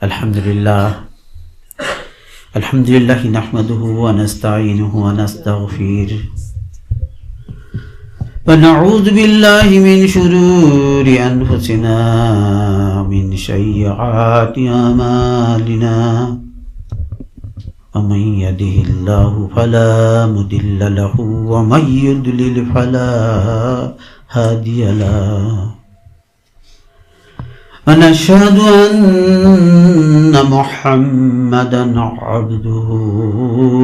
আলহামদুলিল্লাহ নাহমাদুহু ওয়া নাস্তাঈনুহু ওয়া নাস্তাগফিরুহ ওয়া নাউযু বিল্লাহি মিন শুরুরি আনফুসিনা মিন সাইয়্যাতি আমালিনা ومن يهده الله فلا مضل له ومن يضلل فلا هادي له ونشهد أن محمدا عبده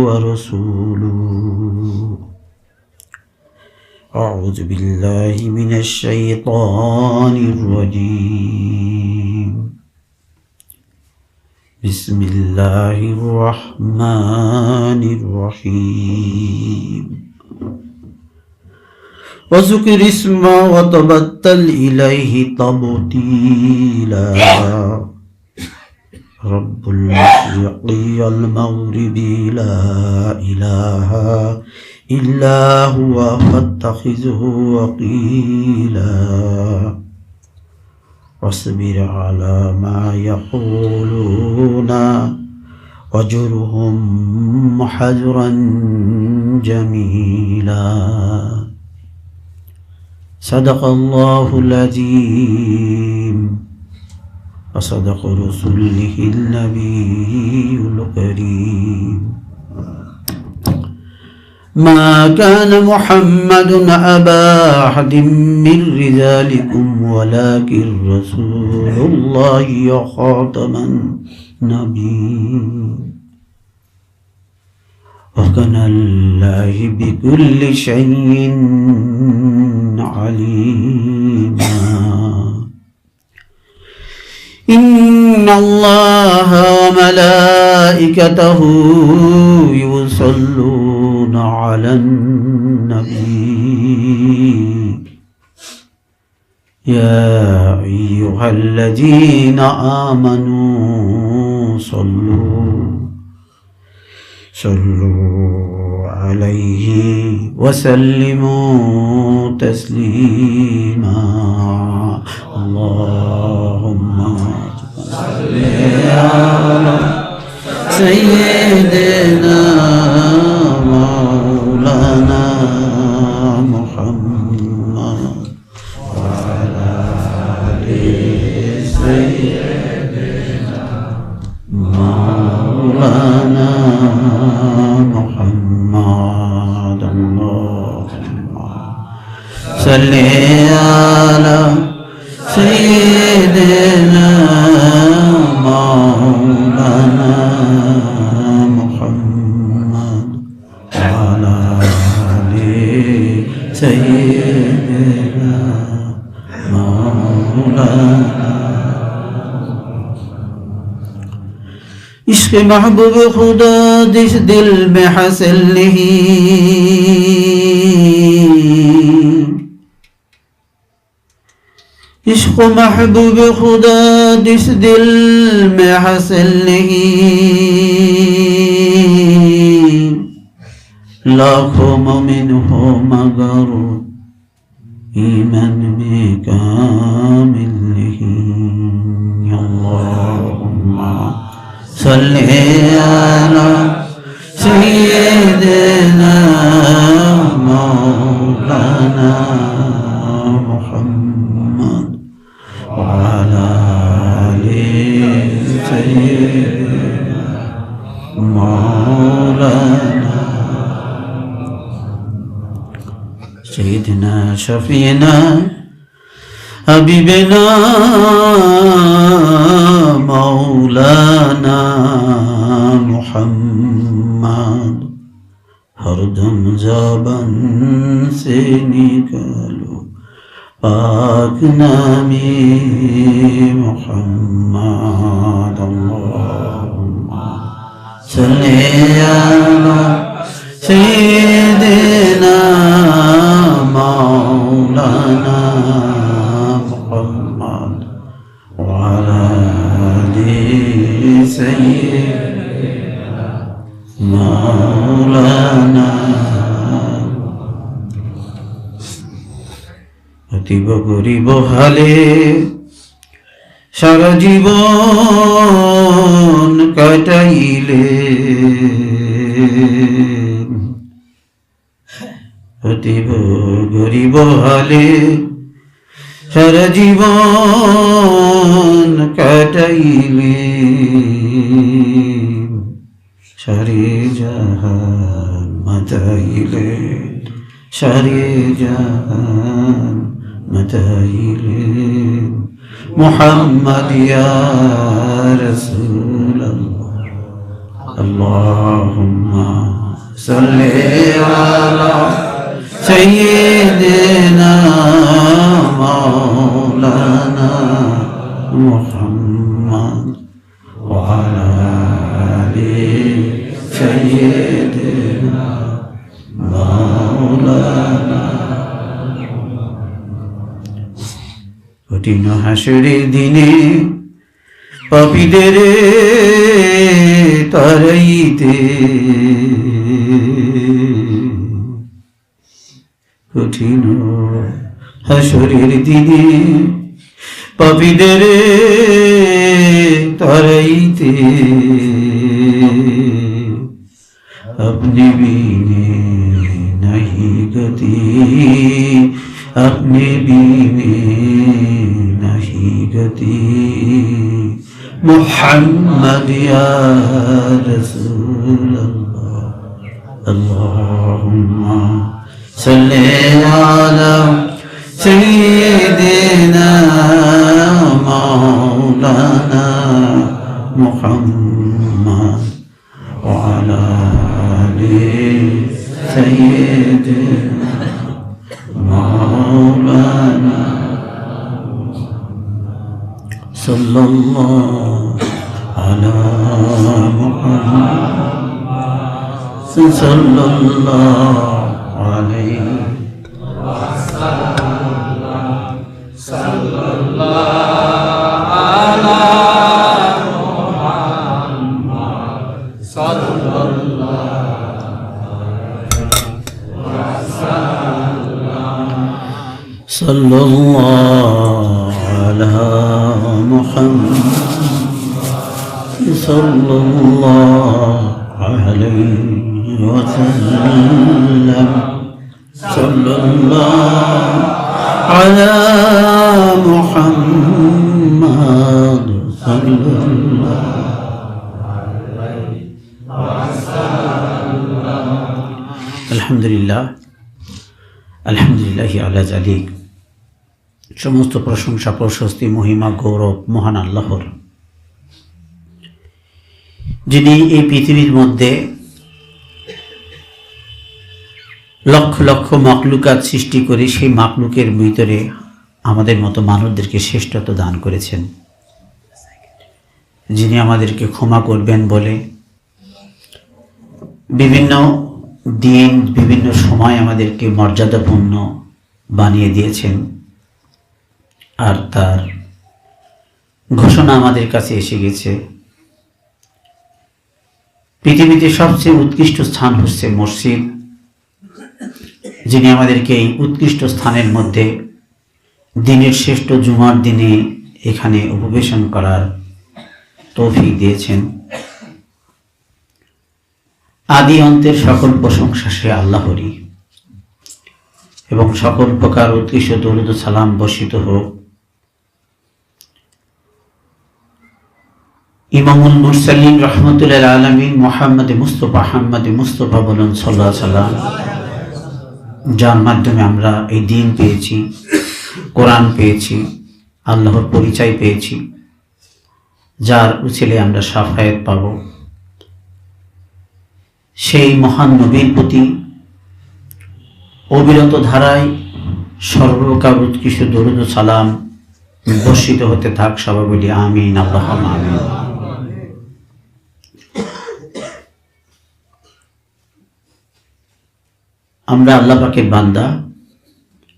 ورسوله أعوذ بالله من الشيطان الرجيم بسم الله الرحمن الرحيم وذكر اسمه وتبتل إليه تبتيلا رب المشرق والمغرب لا إله إلا هو فاتخذه وكيلا واصبر على ما يقولون واجرهم حجرا جميلا صدق الله العظيم وصدق رسوله النبي الكريم ما كان محمد أبا أحد من رجالكم ولكن رسول الله وخاتم النبيين وكان الله بكل شيء عليما إن الله وملائكته يصلون على النبي يا أيها الذين آمنوا صلوا عليه وسلموا تسليما اللهم صل على سيدنا مولانا محمد وعلى آل سيدنا مولانا محمد اللهم صل على سيدنا مولانا محمد وعلى آل سيدنا مولانا इश्क़ महबूब खुदा जिस दिल में हासिल नहीं इश्क़ महबूब खुदा जिस दिल में हासिल नहीं लाखों मोमिन हो मगर ईमान में कामिल नहीं अल्लाहुम्मा صل على سيدنا مولانا محمد وعلى آل سيدنا مولانا سيدنا شفينا حبيبنا مولانا محمد हर दम ज़बान से निकालो पाक नामे मुहम्मद अल्लाहुम्मा सल्ली अला सय्यिदिना मौलाना मुहम्मद व अला आलि सय्यिदिना मौलाना অতীব গরিব হালে সারা জীবন কাটাইলে অতীব গরিব হালে, সারা জীবন কাটাইলে সারে জাহান মাতাইলে, সারে জাহান মাতাইলে মুহাম্মদ ইয়া রাসূলুল্লাহ আল্লাহুম্মা সাল্লি আলা সাইয়্যিদিনা মাওলানা মুহাম্মদ ওয়া আলা আলি সাইয়্যিদিনা মাওলানা। কঠিন হাসরের দিনে পাপীদের তাড়াইতে, কঠিন হাসরের দিনে পাপীদের তাড়াইতে, আপনি বিনে নাহি গতি, আপনি বিনে নাহি গতি মুহাম্মদ ইয়া রাসূলুল্লাহ আল্লাহুম্মা সাল্লি আলা সাইয়্যিদিনা মাওলানা মুহাম্মদ ওয়া আলা আলি সাইয়্যিদিনা مولانا صلى الله على محمد صلى الله عليه وسلم صلى الله على محمد صلى الله صلى الله على محمد صلى الله عليه وسلم صلى الله على محمد صلى الله عليه وسلم الحمد لله আলহামদুলিল্লাহি আলা যালিক। সমস্ত প্রশংসা, প্রশস্তি, মহিমা, গৌরব মহান আল্লাহর, যিনি এই পৃথিবীর মধ্যে লক্ষ লক্ষ মাকলুকাত সৃষ্টি করে সেই মাকলুকের ভিতরে আমাদের মতো মানুষদেরকে শ্রেষ্ঠত্ব দান করেছেন, যিনি আমাদেরকে ক্ষমা করবেন বলে বিভিন্ন দিন বিভিন্ন সময় আমাদেরকে মর্যাদাপূর্ণ বানিয়ে দিয়েছেন। আর তার ঘোষণা আমাদের কাছে এসে গেছে, পৃথিবীতে সবচেয়ে উৎকৃষ্ট স্থান হচ্ছে মসজিদ, যিনি আমাদেরকে এই উৎকৃষ্ট স্থানের মধ্যে দিনের শ্রেষ্ঠ জুমার দিনে এখানে উপবেশন করার তৌফিক দিয়েছেন। আদি অন্তের সকল প্রশংসা সে আল্লাহরই, এবং সকল প্রকার উৎকৃষ্ট দরুদ ও সালাম বর্ষিত হোক ইমামুল মুরসালিন রহমতুল্লাহ আলামিন মুহাম্মদ মুস্তফা বলুন সাল্লাল্লাহু আলাইহি সাল্লাম, যার মাধ্যমে আমরা এই দিন পেয়েছি, কোরআন পেয়েছি, আল্লাহর পরিচয় পেয়েছি, যার উছিলে আমরা শাফায়াত পাব। সেই মহান নবীর প্রতি অবিরত ধারায় সর্বপ্রকার উৎকৃষ্ট দরুদ ও সালাম বর্ষিত হতে থাক। সবাই বলি আমিন, আল্লাহুম্মা আমিন। আমরা আল্লাহ পাকের বান্দা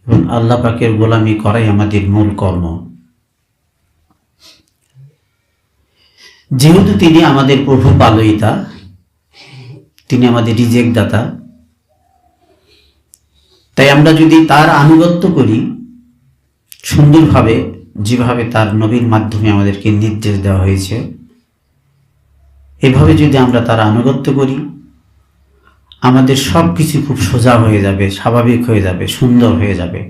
এবং আল্লাহ পাকের গোলামি করাই আমাদের মূল কর্ম। যেহেতু তিনি আমাদের প্রভু পালয়িতা, তিনি আমাদের রিজিক দাতা, তাই আমরা যদি তার আনুগত্য করি, সুন্দরভাবে যেভাবে তার নবীর মাধ্যমে আমাদেরকে নির্দেশ দেওয়া হয়েছে, এভাবে যদি আমরা তার আনুগত্য করি, আমাদের সব কিছু খুব সোজা হয়ে যাবে, স্বাভাবিক হয়ে যাবে, সুন্দর হয়ে যাবে।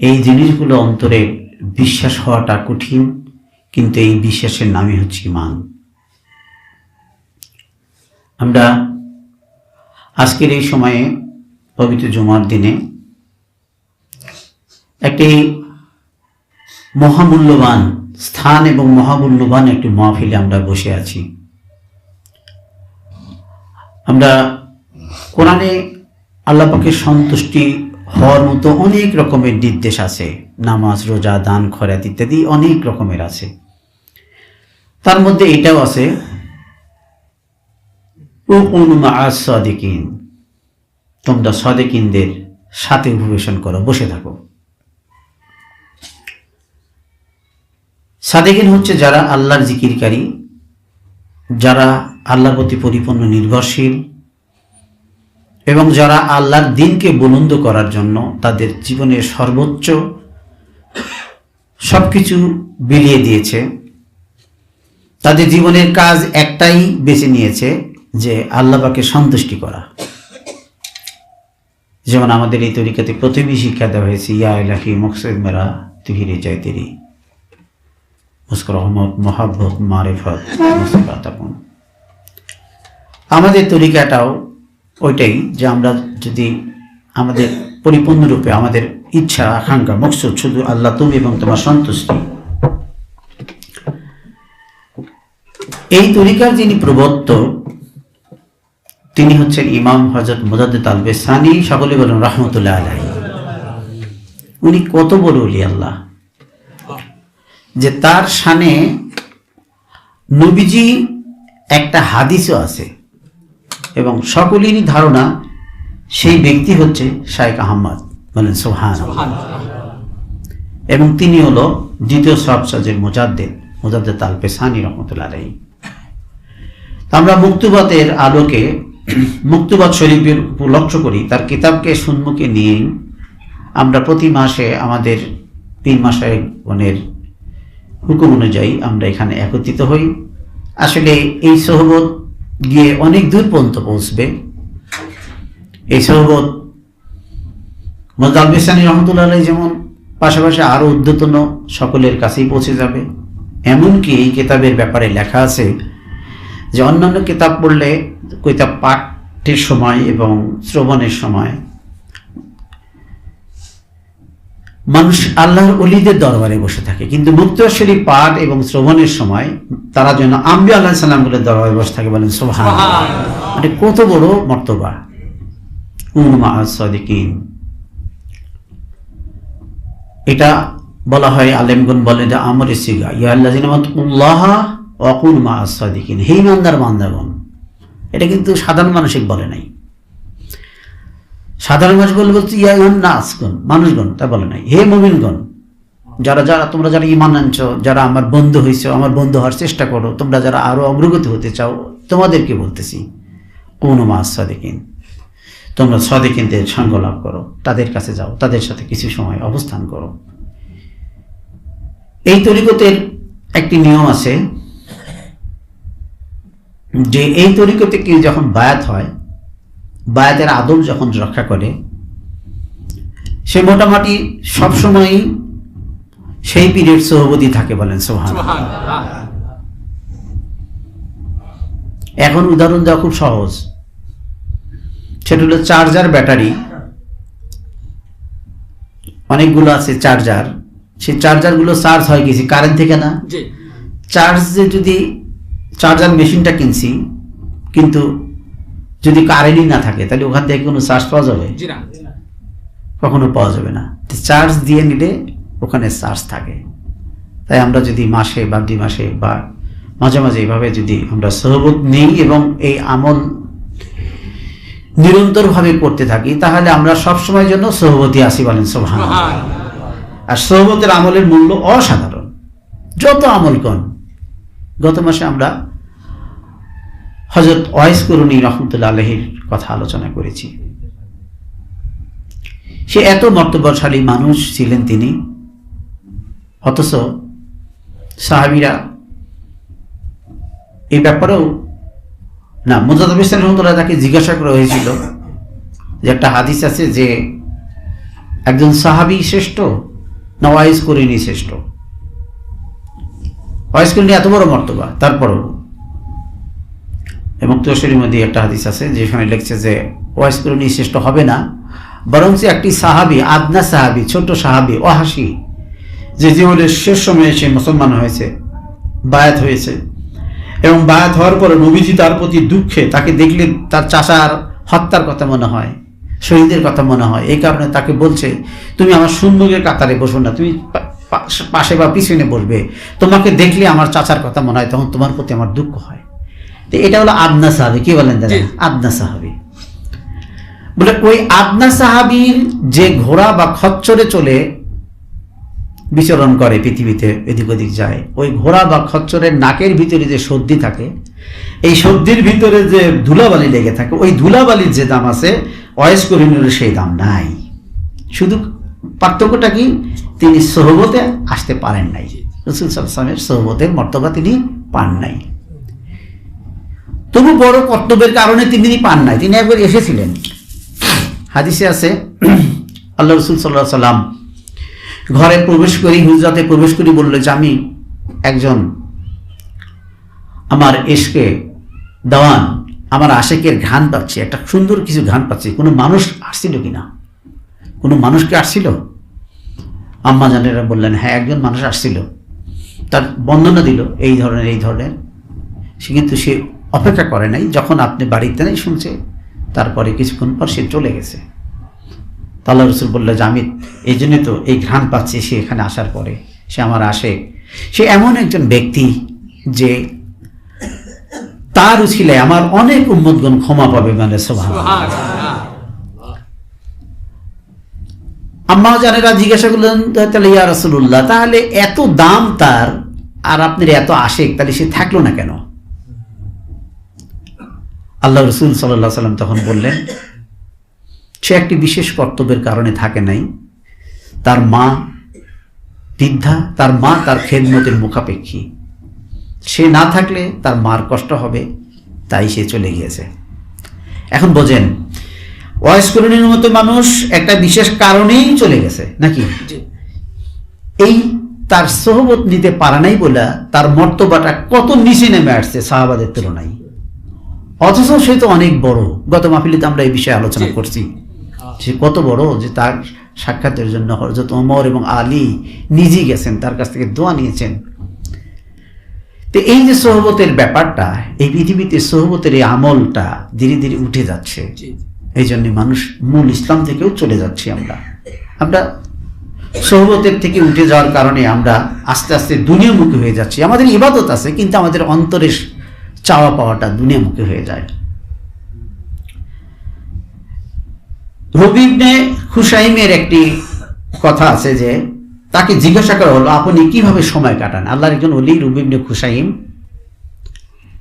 এই জিনিসগুলো অন্তরে বিশ্বাস হওয়াটা কঠিন, কিন্তু এই বিশ্বাসের নামই হচ্ছে ঈমান। আমরা আজকের এই সময়ে পবিত্র জুমার দিনে একটি মহামূল্যবান স্থান এবং মহামূল্যবান একটি মাহফিলে আমরা বসে আছি। আমরা কোরআনে আল্লাহ পাকের সন্তুষ্টি হওয়ার মতো অনেক রকমের নির্দেশ আছে, নামাজ, রোজা, দান, খয়রাত ইত্যাদি অনেক রকমের আছে। তার মধ্যে এটাও আছে, কুনু মা'আস সাদিকিন, তোমরা সাদিকিনদের সাথে উপবেশন করো, বসে থাকো। সাদিকিন হচ্ছে যারা আল্লাহর জিকিরকারী, যারা আল্লাহর প্রতি পরিপূর্ণ নির্ভরশীল এবং যারা আল্লাহর দ্বীনকে বুলন্দ করার জন্য তাদের জীবনের সর্বোচ্চ সবকিছু বিলিয়ে দিয়েছে। তাদের জীবনের কাজ একটাই বেছে নিয়েছে, যে আল্লাহ পাকের সন্তুষ্টি করা। যেমন আমাদের এই তরিকাতে প্রথমেই শিক্ষা দেওয়া হয়েছে, ইয়া ইলাহি মকসদ মেরা তুহিরে যায় তেরি, মুস্কুর রহমত মোহাব্বত মারিফত মুস্তাকাতাকুন। আমাদের তরিকাটাও ওইটাই, যে আমরা যদি আমাদের পরিপূর্ণরূপে আমাদের ইচ্ছা, আকাঙ্ক্ষা, মকসদ শুধু আল্লাহ, তুমি এবং তোমার সন্তুষ্টি। এই তরিকার যিনি প্রবর্তক তিনি হচ্ছেন ইমাম হযরত মুজাদ্দিদ আল-বিসানি, সকলে বলেন রাহমাতুল্লাহ আলাইহি। উনি কত বড় ওলি আল্লাহ, যে তার শানে নবীজি একটা হাদিসও আছে এবং সকলেরই ধারণা সেই ব্যক্তি হচ্ছে শাইখ আহমদ, বলেন সুবহানাল্লাহ। এবং তিনি হলো দ্বিতীয় সবসাজের মুজাদ্দিদ আল-বিসানি রাহমাতুল্লাহ আলাইহি। আমরা মুক্তবাতের আলোকে মুক্তবাদ শরীফের লক্ষ্য করি, তার কিতাবকে সম্মুখে নিয়ে আমরা প্রতি মাসে আমাদের 3 মাসায়েখগণের হুকুম অনুযায়ী আমরা এখানে একত্রিত হই। আসলে এই সোহবত গিয়ে অনেক দূর পর্যন্ত পৌঁছবে। এই সোহবত মুজাদ্দিদ আল-বিসানি রাহমাতুল্লাহ আলাইহি যেমন, পাশাপাশি আরো ঊর্ধ্বতন সকলের কাছেই পৌঁছে যাবে। এমনকি এই কিতাবের ব্যাপারে লেখা আছে যে অন্যান্য কিতাব পড়লে কিতাব পাঠের সময় এবং শ্রবণের সময় মানুষ আল্লাহর ওলিদের দরবারে বসে থাকে, কিন্তু মুক্তবাদ শরীফ পাঠ এবং শ্রবণের সময় তারা যেন আম্বিয়া আলাইহিস সালামগুলোর দরবারে বসে থাকে, বলেন সুবহানাল্লাহ। মানে কত বড় মর্তবা। কুনু মা'আস সাদিকিন, এটা বলা হয়, আলেমগণ বলে যে আমরে সিগা, ইয়া আল্লাযিনা আমানুল্লাহ ওয়া কুনু মা'আস সাদিকিন, হে ইমানদার বান্দাগণ। এটা কিন্তু সাধারণ মানসিক বলে নাই। সাধারণ মানুষ বলতে ইয়া ইউহান নাসগণ, মানুষগণ, তা বলে নাই। হে মুমিনগণ, যারা তোমরা যারা ঈমান আনছো, যারা আমার বন্ধু হইছো, আমার বন্ধু হওয়ার চেষ্টা করো, তোমরা যারা আরো অগ্রগতি হতে চাও, তোমাদেরকে বলতেছি কুনু মা'আস সাদিকিন, তোমরা সাদিকিনদের সঙ্গ লাভ করো, তাদের কাছে যাও, তাদের সাথে কিছু সময় অবস্থান করো। এই তরিকতের একটি নিয়ম আছে যে এই তরিকতে কি যখন বায়াত হয়, বায়াতের আদব যখন রক্ষা করে, সে মোটামুটি সবসময় সেই পিরিয়ড সোহবতি থাকে, বলেন সুবহানাল্লাহ। এখন উদাহরণ দেওয়া খুব সহজ, সেটা হলো চার্জার ব্যাটারি। অনেকগুলো আছে চার্জার, সেই চার্জারগুলো চার্জ হয় কিছু কারেন্ট থেকে না। চার্জে যদি চার্জার মেশিনটা কিনছি, কিন্তু যদি কারেন্টই না থাকে, তাহলে ওখান থেকে কোনো চার্জ পাওয়া যাবে? কখনো পাওয়া যাবে না। চার্জ দিয়ে নিলে ওখানে চার্জ থাকে। তাই আমরা যদি মাসে বা 2 মাসে বা মাঝে মাঝে এইভাবে যদি আমরা সোহবত নেই এবং এই আমল নিরন্তরভাবে করতে থাকি, তাহলে আমরা সবসময়ের জন্য সোহবতি আসি, বলেন সুবহানাল্লাহ। আর সোহবতের আমলের মূল্য অসাধারণ, যত আমল করেন। গত মাসে আমরা হযরত ওয়াইস করুনি রাহমাতুল্লাহ আলাইহির কথা আলোচনা করেছি। সে এত মর্তবাশালী মানুষ ছিলেন তিনি, অথচ সাহাবীরা এই ব্যাপারেও না, মুজাদ্দিদ বিন রহমাতুল্লাহ তাকে জিজ্ঞাসা করা হয়েছিল যে একটা হাদিস আছে যে একজন সাহাবী শ্রেষ্ঠ না ওয়াইজ করিনি শ্রেষ্ঠ। ওয়াইজ করিনি এত বড় মর্তবা, তারপরেও এবং তশরির মধ্যে একটা হাদিস আছে যেখানে লিখছে যে ওয়াইজ করিনি শ্রেষ্ঠ হবে না, বরং একটি সাহাবী, আদনা সাহাবী, ছোট সাহাবী, ওয়াহাশী, যে জীবনের শেষ সময়ে সে মুসলমান হয়েছে, বায়াত হয়েছে, এবং বায়াত হওয়ার পরে নবীজি তার প্রতি দুঃখে, তাকে দেখলে তার চাচার হত্যার কথা মনে হয়, শহীদের কথা মনে হয়, এই কারণে তাকে বলছে তুমি আমার সুন্নতের কাতারে বসো না, তুমি পাশে বা পিছনে বসবে, তোমাকে দেখলে আমার চাচার কথা মনে হয়, তখন তোমার প্রতি আমার দুঃখ হয়। তো এটা হলো আদনা সাহাবী। কি বলেন দাদা? আদনা সাহাবী বলে ওই আদনা সাহাবীর যে ঘোড়া বা খচ্চরে চলে বিচরণ করে, পৃথিবীতে এদিক ওদিক যায়, ওই ঘোড়া বা খচ্চরের নাকের ভিতরে যে সর্দি থাকে, এই সর্দির ভিতরে যে ধুলাবালি লেগে থাকে, ওই ধুলাবালির যে দাম আছে ওয়াইজ করিমের সেই দাম নাই। শুধু পার্থক্যটা কি? তিনি সোহবতে আসতে পারেন নাই, রাসূল সাল্লাল্লাহু আলাইহি ওয়াসাল্লামের সোহবতের মর্তবা তিনি পান নাই। তবু বড় কর্তব্যের কারণে তিনি পান নাই, তিনি একবার এসেছিলেন। হাদিসে আছে আল্লাহ রাসূল সাল্লাল্লাহু আলাইহি ওয়াসাল্লাম ঘরে প্রবেশ করি, হুজরাতে প্রবেশ করি, বললো যে আমি একজন আমার ইশকে দেওয়ান, আমার আশিকের ঘ্রাণ পাচ্ছি, একটা সুন্দর কিছু ঘ্রাণ পাচ্ছি, কোনো মানুষ আসছিল কিনা, কোনো মানুষকে আসছিল? আম্মা জানেরা বললেন হ্যাঁ, একজন মানুষ আসছিল। তার বর্ণনা দিল এই ধরনের। সে কিন্তু সে অপেক্ষা করে নাই, যখন আপনি বাড়িতে নেই শুনছে, তারপরে কিছুক্ষণ পর সে চলে গেছে। আল্লাহ রাসূল বললো যে আমি এই জন্য তো এই ঘ্রাণ পাচ্ছি সে এখানে আসার পরে, সে আমার আসে, সে এমন একজন ব্যক্তি যে তার উছিলায় আমার অনেক উম্মতগণ ক্ষমা পাবে, মানে সুবহানাল্লাহ। আম্মা জানেরা জিজ্ঞাসা করলেন তাহলে ইয়া রাসূলুল্লাহ, তাহলে এত দাম তার আর আপনার এত আশেক, তাহলে সে থাকলো না কেন? আল্লাহ রাসূল সাল্লাল্লাহু আলাইহি ওয়াসাল্লাম তখন বললেন সে একটি বিশেষ কর্তব্যের কারণে থাকে নাই। তার মা বৃদ্ধা, তার মা তার খেদমতের মুখাপেক্ষী, সে না থাকলে তার মার কষ্ট হবে, তাই সে চলে গিয়েছে। এখন বোঝেন, ওয়াইজ করণীর মতো মানুষ একটা বিশেষ কারণেই চলে গেছে নাকি? এই তার সোহবত নিতে পারে নাই বলে তার মর্তবাটা কত নিচে নেমে আসছে সাহাবাদের তুলনায়, অথচ সে তো অনেক বড়। গত মাহফিলে আমরা এই বিষয়ে আলোচনা করছি, সে কত বড় যে তার সাক্ষাতের জন্য হযরত ওমর এবং আলী নিজে গেছেন, তার কাছ থেকে দোয়া নিয়েছেন। তো এই যে সোহবতের ব্যাপারটা, এই পৃথিবীতে সোহবতের এই আমলটা ধীরে ধীরে উঠে যাচ্ছে। এই জন্য মানুষ মূল ইসলাম থেকেও চলে যাচ্ছি। আমরা সোহবতের থেকে উঠে যাওয়ার কারণে আমরা আস্তে আস্তে দুনিয়ামুখী হয়ে যাচ্ছি। আমাদের ইবাদত আছে, কিন্তু আমাদের অন্তরের চাওয়া পাওয়াটা দুনিয়ামুখী হয়ে যায়। রবি ইবনে খুসাইমের একটি কথা আছে যে তাকে জিজ্ঞাসা করা হলো আপনি কিভাবে সময় কাটান? আল্লাহর একজন ওলি রবি ইবনে খুসাইম।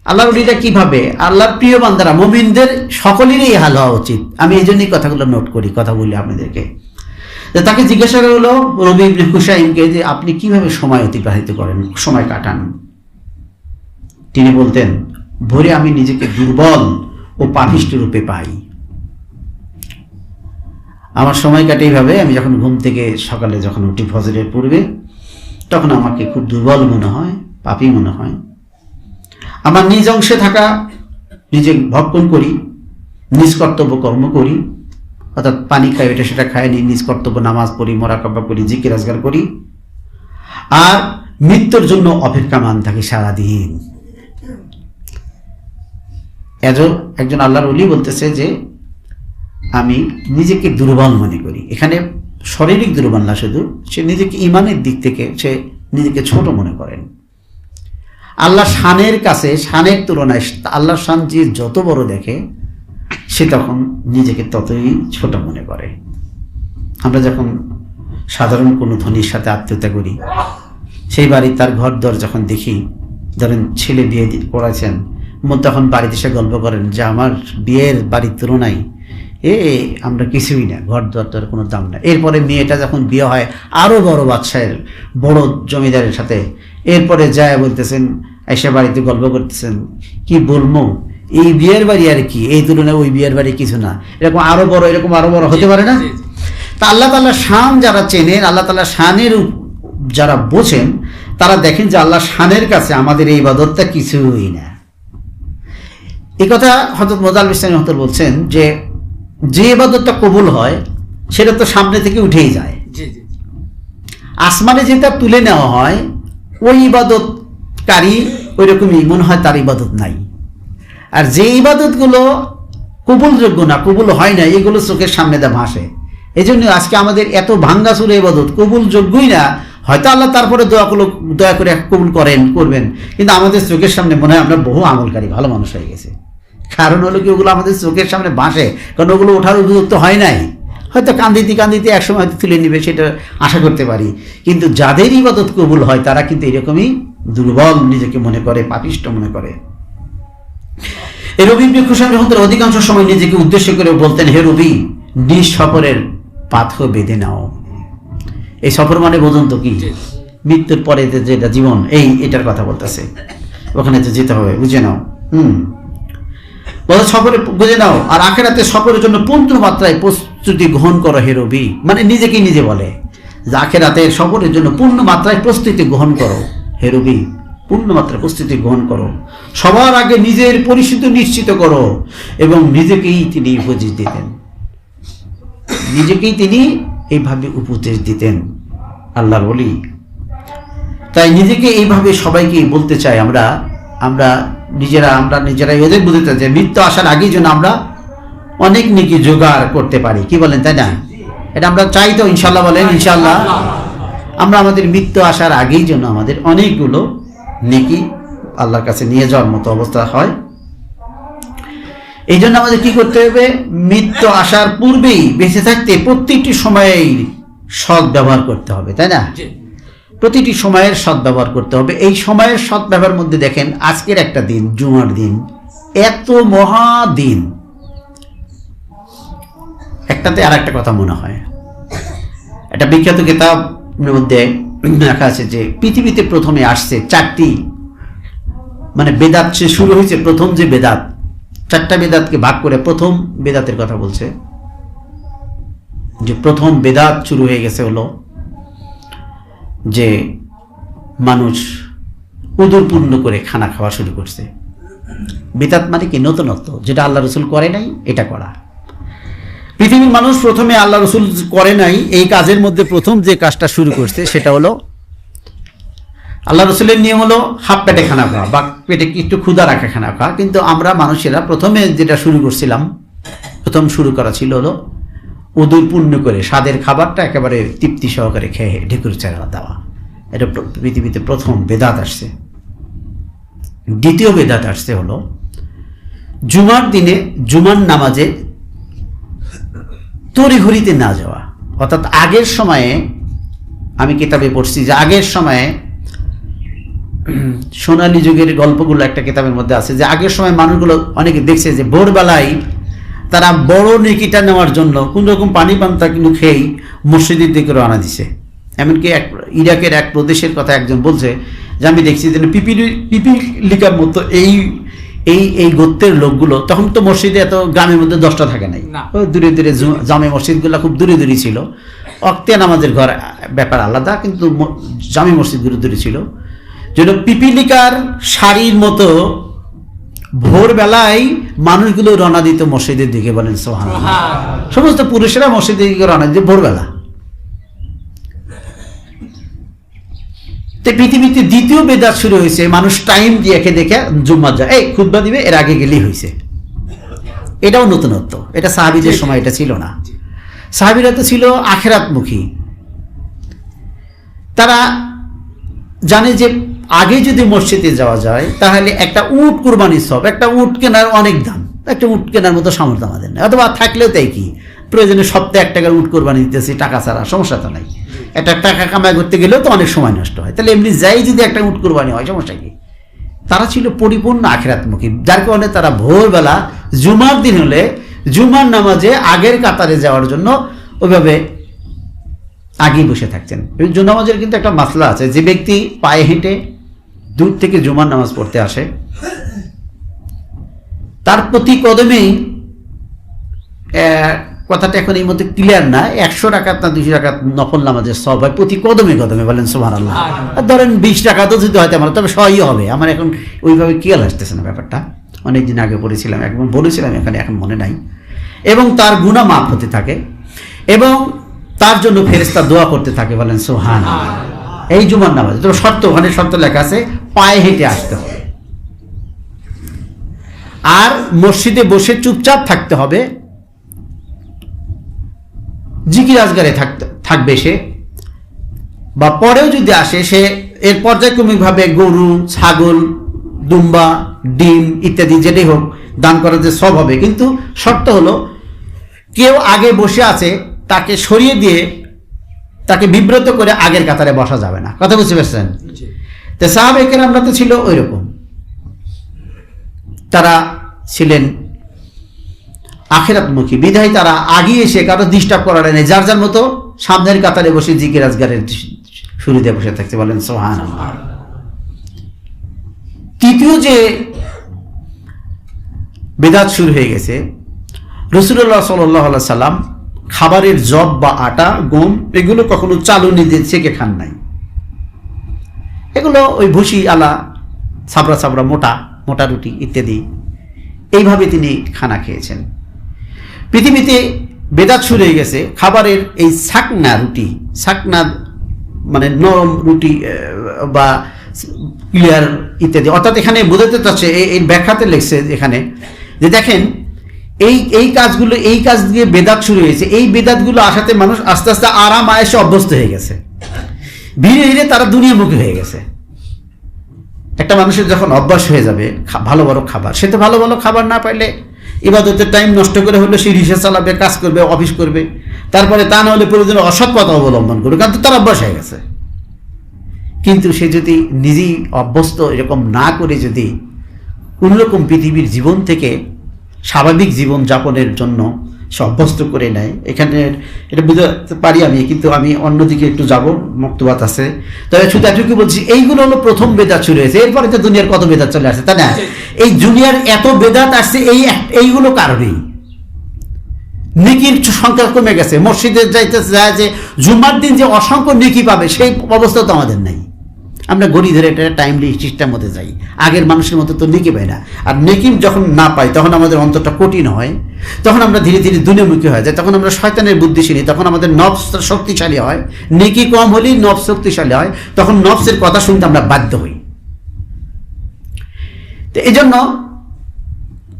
আল্লাহর ওলিটা কিভাবে, আল্লাহর প্রিয় বান্দারা মুমিনদের সকলেরই এই হাল হওয়া উচিত। আমি এই জন্যই কথাগুলো নোট করি, কথা বলি আপনাদেরকে। তাকে জিজ্ঞাসা করা হলো রবি ইবনে খুসাইমকে যে আপনি কিভাবে সময় অতিবাহিত করেন, সময় কাটান? তিনি বলতেন ভোরে আমি নিজেকে দুর্বল ও পাপিষ্ঠ রূপে পাই। আমার সময় কাটে এইভাবে, আমি যখন ঘুম থেকে সকালে যখন উঠি ফজরের পূর্বে, তখন আমাকে খুব দুর্বল মনে হয়, পাপী মনে হয়। আমার নিজ অংশে থাকা নিজে ভক্ষণ করি, নিজ কর্তব্য কর্ম করি, অর্থাৎ পানি খাই, এটা সেটা খাই, নিজ কর্তব্য নামাজ পড়ি, মোরাকাবা করি, জিকির আজগার করি, আর মৃত্যুর জন্য অপেক্ষামান থাকি সারাদিন। একজন আল্লাহর ওলি বলতেছে যে আমি নিজেকে দুর্বল মনে করি। এখানে শারীরিক দুর্বল না, শুধু সে নিজেকে ইমানের দিক থেকে সে নিজেকে ছোট মনে করেন। আল্লাহ শানের কাছে, শানের তুলনায় আল্লাহর শান যে যত বড় দেখে, সে তখন নিজেকে ততই ছোট মনে করে। আমরা যখন সাধারণ কোনো ধনীর সাথে আত্মীয়তা করি, সেই বাড়ি তার ঘর দর যখন দেখি, ধরেন ছেলে বিয়ে করেছেন, তখন বাড়িতে এসে গল্প করেন যে আমার বিয়ের বাড়ির তুলনায় আমরা কিছুই না, ঘর দরটার কোনো দাম না। এরপরে মেয়েটা যখন বিয়ে হয় আরও বড় বাদশাহের বড় জমিদারের সাথে, এরপরে যায় বলতেছেন, এসে বাড়িতে গল্প করতেছেন, কি বলবো এই বিয়ের বাড়ি আর কি, এই তুলনায় ওই বিয়ের বাড়ি কিছু না, এরকম আরো বড় হতে পারে না। তা আল্লাহ তাআলা শান যারা চেনেন, আল্লাহ তাআলা শানের যারা বোঝেন, তারা দেখেন যে আল্লাহ শানের কাছে আমাদের এই ইবাদতটা কিছুই না। এই কথা হযরত মুহাম্মদ বিন হযরত বলছেন যে যে ইবাদতটা কবুল হয় সেটা তো সামনে থেকে উঠেই যায়, আসমানে যেটা তুলে নেওয়া হয় ওই ইবাদতকারী ওই রকমই মনে হয় তার ইবাদত নাই। আর যে ইবাদতগুলো কবুলযোগ্য না, কবুল হয় না, এগুলো চোখের সামনে দিয়ে ভাসে। এই জন্য আজকে আমাদের এত ভাঙ্গাচুরে ইবাদত কবুলযোগ্যই না, হয়তো আল্লাহ তারপরে দয়া করে কবুল করবেন, কিন্তু আমাদের চোখের সামনে মনে হয় আমরা বহু আমলকারী ভালো মানুষ হয়ে গেছে। কারণ হলো কি, ওগুলো আমাদের চোখের সামনে ভাসে, কারণ ওগুলো ওঠার উপযুক্ত হয় নাই। হয়তো কান্দিতে একসময় হয়তো তুলে নিবে, সেটা আশা করতে পারি। কিন্তু যাদের ইবাদত কবুল হয় তারা কিন্তু এরকমই দুর্বল নিজেকে মনে করে, পাপিষ্ট মনে করে। এই রবি ইবনে খুশাম রহমতুল্লাহ অধিকাংশ সময় নিজেকে উদ্দেশ্য করে বলতেন, হে রবি, নিজ সফরের পাথর বেঁধে নাও। এই সফর মানে বোঝেন তো কি, মৃত্যুর পরে যেটা জীবন, এটার কথা বলতেছে, ওখানে তো যেতে হবে, বুঝে নাও। সফরে বুঝে নাও, আর আখিরাতে সফরের জন্য পূর্ণ মাত্রায় প্রস্তুতি গ্রহণ করো হে রবি। মানে নিজেকেই নিজে বলে যে আখিরাতের সফরের জন্য পূর্ণ মাত্রায় প্রস্তুতি গ্রহণ করো হে রবি, পূর্ণ মাত্রায় প্রস্তুতি গ্রহণ করো। সবার আগে নিজের পরিশুদ্ধি নিশ্চিত করো। এবং নিজেকেই তিনি উপদেশ দিতেন, নিজেকেই তিনি এইভাবে উপদেশ দিতেন আল্লাহর ওলি। তাই নিজেকে এইভাবে সবাইকে বলতে চাই, আমরা নিজেরাই ওদের বুঝতে চাই যে মৃত্যু আসার আগেই যেন আমরা অনেক নেকি জোগাড় করতে পারি, কি বলেন, তাই না? এটা আমরা চাই তো, ইনশাল্লাহ বলেন, ইনশাল্লাহ। আমরা আমাদের মৃত্যু আসার আগেই যেন আমাদের অনেকগুলো নেকি আল্লাহর কাছে নিয়ে যাওয়ার মতো অবস্থা হয়। এই জন্য আমাদের কি করতে হবে, মৃত্যু আসার পূর্বেই বেঁচে থাকতে প্রত্যেকটি সময়েই সৎ ব্যবহার করতে হবে, তাই না? প্রতিটি সময়ের সৎ ব্যবহার করতে হবে। এই সময়ের সৎ ব্যবহার মধ্যে দেখেন আজকের একটা দিন, জুমার দিন, এত মহা দিন, একটাতে আর একটা কথা মনে হয়। একটা বিখ্যাত কিতাবের মধ্যে লেখা আছে যে পৃথিবীতে প্রথমে আসছে 4টি, মানে বেদাত শুরু হয়েছে, প্রথম যে বেদাত, 4টা বেদাতকে ভাগ করে প্রথম বেদাতের কথা বলছে, যে প্রথম বেদাত শুরু হয়ে গেছে হলো যে মানুষ উদর পূর্ণ করে খানা খাওয়া শুরু করছে। বেদাত মানে কি, নতুনত্ব, যেটা আল্লাহ রসুল করে নাই এটা করা। পৃথিবীর মানুষ প্রথমে আল্লাহ রসুল করে নাই এই কাজের মধ্যে প্রথম যে কাজটা শুরু করছে সেটা হলো, আল্লাহ রসুলের নিয়ম হলো হাফ পেটে খানা খাওয়া বা পেটে একটু ক্ষুধা রাখা খানা খাওয়া, কিন্তু আমরা মানুষেরা প্রথমে যেটা শুরু করছিলাম, প্রথম শুরু করা ছিল হলো উদর পূর্ণ করে স্বাদের খাবারটা একেবারে তৃপ্তি সহকারে খেয়ে ঢেকুর চারা দেওয়া। এটা পৃথিবীতে প্রথম বেদাত আসছে। দ্বিতীয় বেদাত আসছে হলো জুমার দিনে জুমার নামাজে তড়িঘড়িতে না যাওয়া। অর্থাৎ আগের সময়ে, আমি কিতাবে পড়ছি যে আগের সময়ে সোনালী যুগের গল্পগুলো একটা কিতাবের মধ্যে আছে, যে আগের সময় মানুষগুলো অনেকে দেখছে যে ভোরবেলায় তারা বড় নেকিটা নেওয়ার জন্য কোন রকম পানি পান্তা কিন্তু খেয়েই মসজিদের দিকে রওনা দিছে। এমনকি ইরাকের এক প্রদেশের কথা একজন বলছে যে আমি দেখছি যে পিপিলিকার মতো এই গোত্রের লোকগুলো, তখন তো মসজিদে এত গ্রামের মধ্যে 10টা থাকে নাই, দূরে দূরে জামে মসজিদগুলো খুব দূরে দূরে ছিল। অক্তে নামাজের ঘর ব্যাপার আলাদা, কিন্তু জামে মসজিদগুলো দূরে ছিল। যেন পিপিলিকার শাড়ির মতো ভোরবেলায় মানুষগুলো রওনা দিত মসজিদের দিকে, বলেন সুবহানাল্লাহ। সমস্ত পুরুষেরা মসজিদের দিকে রওনা দিত ভোরবেলা। পৃথিবীতে দ্বিতীয় বেদাত শুরু হয়েছে, মানুষ টাইম দিয়ে দেখে জুম্মা যায়, এই খুতবা দিবে, এর আগে গেলেই হয়েছে। এটাও নতুনত্ব, এটা সাহাবীদের সময় এটা ছিল না। সাহাবীরা তো ছিল আখিরাতমুখী, তারা জানে যে আগে যদি মসজিদে যাওয়া যায় তাহলে একটা উট কুরবানির সব, একটা উট কেনার অনেক দাম, একটা উট কেনার মতো সামর্থ্য আমাদের নেই, অথবা থাকলেও তাই কি, প্রয়োজনে সপ্তাহে 1 টাকার উট কোরবানি দিতেছি, টাকা ছাড়া সমস্যা তো নাই। একটা টাকা কামাই করতে গেলেও তো অনেক সময় নষ্ট হয়, তাহলে এমনি যাই যদি একটা উট কোরবানি হয় সমস্যা কি। তারা ছিল পরিপূর্ণ আখিরাতমুখী, যার কারণে তারা ভোরবেলা জুমার দিন হলে জুমার নামাজে আগের কাতারে যাওয়ার জন্য ওইভাবে আগেই বসে থাকতেন। জুমার নামাজের কিন্তু একটা মাসলা আছে, যে ব্যক্তি পায়ে হেঁটে দূর থেকে জুমার নামাজ পড়তে আসে তার প্রতি কদমেই, কথাটা এখন এই মধ্যে ক্লিয়ার না, 100 রাকাত না 200 রাকাত নফল নামাজের সব হয় প্রতি কদমে কদমে, বলেন সুবহানাল্লাহ। আর ধরেন 20 টাকাতও যদি হয়তো আমার, তবে সবই হবে, আমার এখন ওইভাবে খেয়াল আসতেছে না ব্যাপারটা, অনেকদিন আগে পড়েছিলাম, একবার বলেছিলাম এখানে, এখন মনে নাই। এবং তার গুনাহ মাফ হতে থাকে এবং তার জন্য ফেরেশতা দোয়া করতে থাকে, বলেন সুবহানাল্লাহ। এই জুমার নামাজ তো শর্ত, ওখানে শর্ত লেখা আছে, পায়ে হেঁটে আসতে হবে, আর মসজিদে বসে চুপচাপ থাকতে হবে, জিকির আজগারে থাকবে সে, বা পরেও যদি আসে সে এর পর্যায়ক্রমিকভাবে গরু, ছাগল, দুম্বা, ডিম ইত্যাদি যেটাই হোক দান করার যে সব হবে। কিন্তু শর্ত হলো কেউ আগে বসে আছে তাকে সরিয়ে দিয়ে তাকে বিব্রত করে আগের কাতারে বসা যাবে না। কথা বুঝতে পারছেন? তো সাহাবায়ে কেরামরা তো ছিল ওই রকম, তারা ছিলেন আখিরাতমুখী, বিধায় তারা আগে এসে কারো ডিস্টার্ব করার নেই, যার যার মতো সামনের কাতারে বসে জিকির আজগারের শুরু দিয়ে বসে থাকতে, বলেন সুবহানাল্লাহ। তৃতীয় যে বিদআত শুরু হয়ে গেছে, রাসূলুল্লাহ সাল্লাল্লাহু আলাইহি সাল্লাম খাবারের জব বা আটা, গম এগুলো কখনো চালুনি দিয়ে ছেঁকে খান নাই। এগুলো ওই ভুসি আলা, ছাবড়া ছাবড়া মোটা মোটা রুটি ইত্যাদি, এইভাবে তিনি খানা খেয়েছেন। পৃথিবীতে বেদাত শুরু হয়ে গেছে খাবারের এই ছাকনা রুটি, ছাকনা মানে নরম রুটি বা ক্লিয়ার ইত্যাদি। অর্থাৎ এখানে বোঝাতে চাচ্ছে, এই ব্যাখ্যাতে লিখছে এখানে যে দেখেন এই কাজগুলো, এই কাজ দিয়ে বেদাত শুরু হয়েছে। এই বেদাতগুলো আসাতে মানুষ আস্তে আস্তে আরাম আয়েসে অভ্যস্ত হয়ে গেছে, ধীরে ধীরে তারা দুনিয়ামুখী হয়ে গেছে। একটা মানুষের যখন অভ্যাস হয়ে যাবে ভালো ভালো খাবার, সে তো ভালো ভালো খাবার না পাইলে ইবাদতের টাইম নষ্ট করে হলে সে রিক্সা চালাবে, কাজ করবে, অফিস করবে, তারপরে তা না হলে প্রয়োজনে অসৎ পথ অবলম্বন করবে, কারণ তার অভ্যাস হয়ে গেছে। কিন্তু সে যদি নিজেই অভ্যস্ত এরকম না করে যদি কোনোরকম পৃথিবীর জীবন থেকে স্বাভাবিক জীবন যাপনের জন্য সে অভ্যস্ত করে নেয়, এখানে এটা বুঝতে পারি আমি, কিন্তু আমি অন্যদিকে একটু যাব, মক্তবাত আছে। তবে শুধু এটুকু বলছি, এইগুলো হলো প্রথম বেদাত শুরু হয়েছে, এরপরে তো দুনিয়ার কত বেদাত চলে আসছে, তাই না? এই দুনিয়ার এত বেদাত আসছে এইগুলো কারণেই। নেকির সংখ্যা কমে গেছে, মসজিদে যাইতে যায় যে জুমার দিন যে অসংখ্য নেকি পাবে সেই অবস্থা তো আমাদের নাই। আমরা গড়ি ধরে একটা টাইমলি সিস্টেম মধ্যে যাই, আগের মানুষের মতো তো নেকি পাই না। আর নেকি যখন না পাই তখন আমাদের অন্তরটা কঠিন হয়, তখন আমরা ধীরে ধীরে দুনিয়ামুখী হয়ে যাই, তখন আমরা শয়তানের বুদ্ধি শুনি, তখন আমাদের নফস শক্তিশালী হয়। নেকি কম হলেই নফস শক্তিশালী হয়, তখন নফসের কথা শুনতে আমরা বাধ্য হই। তো এই জন্য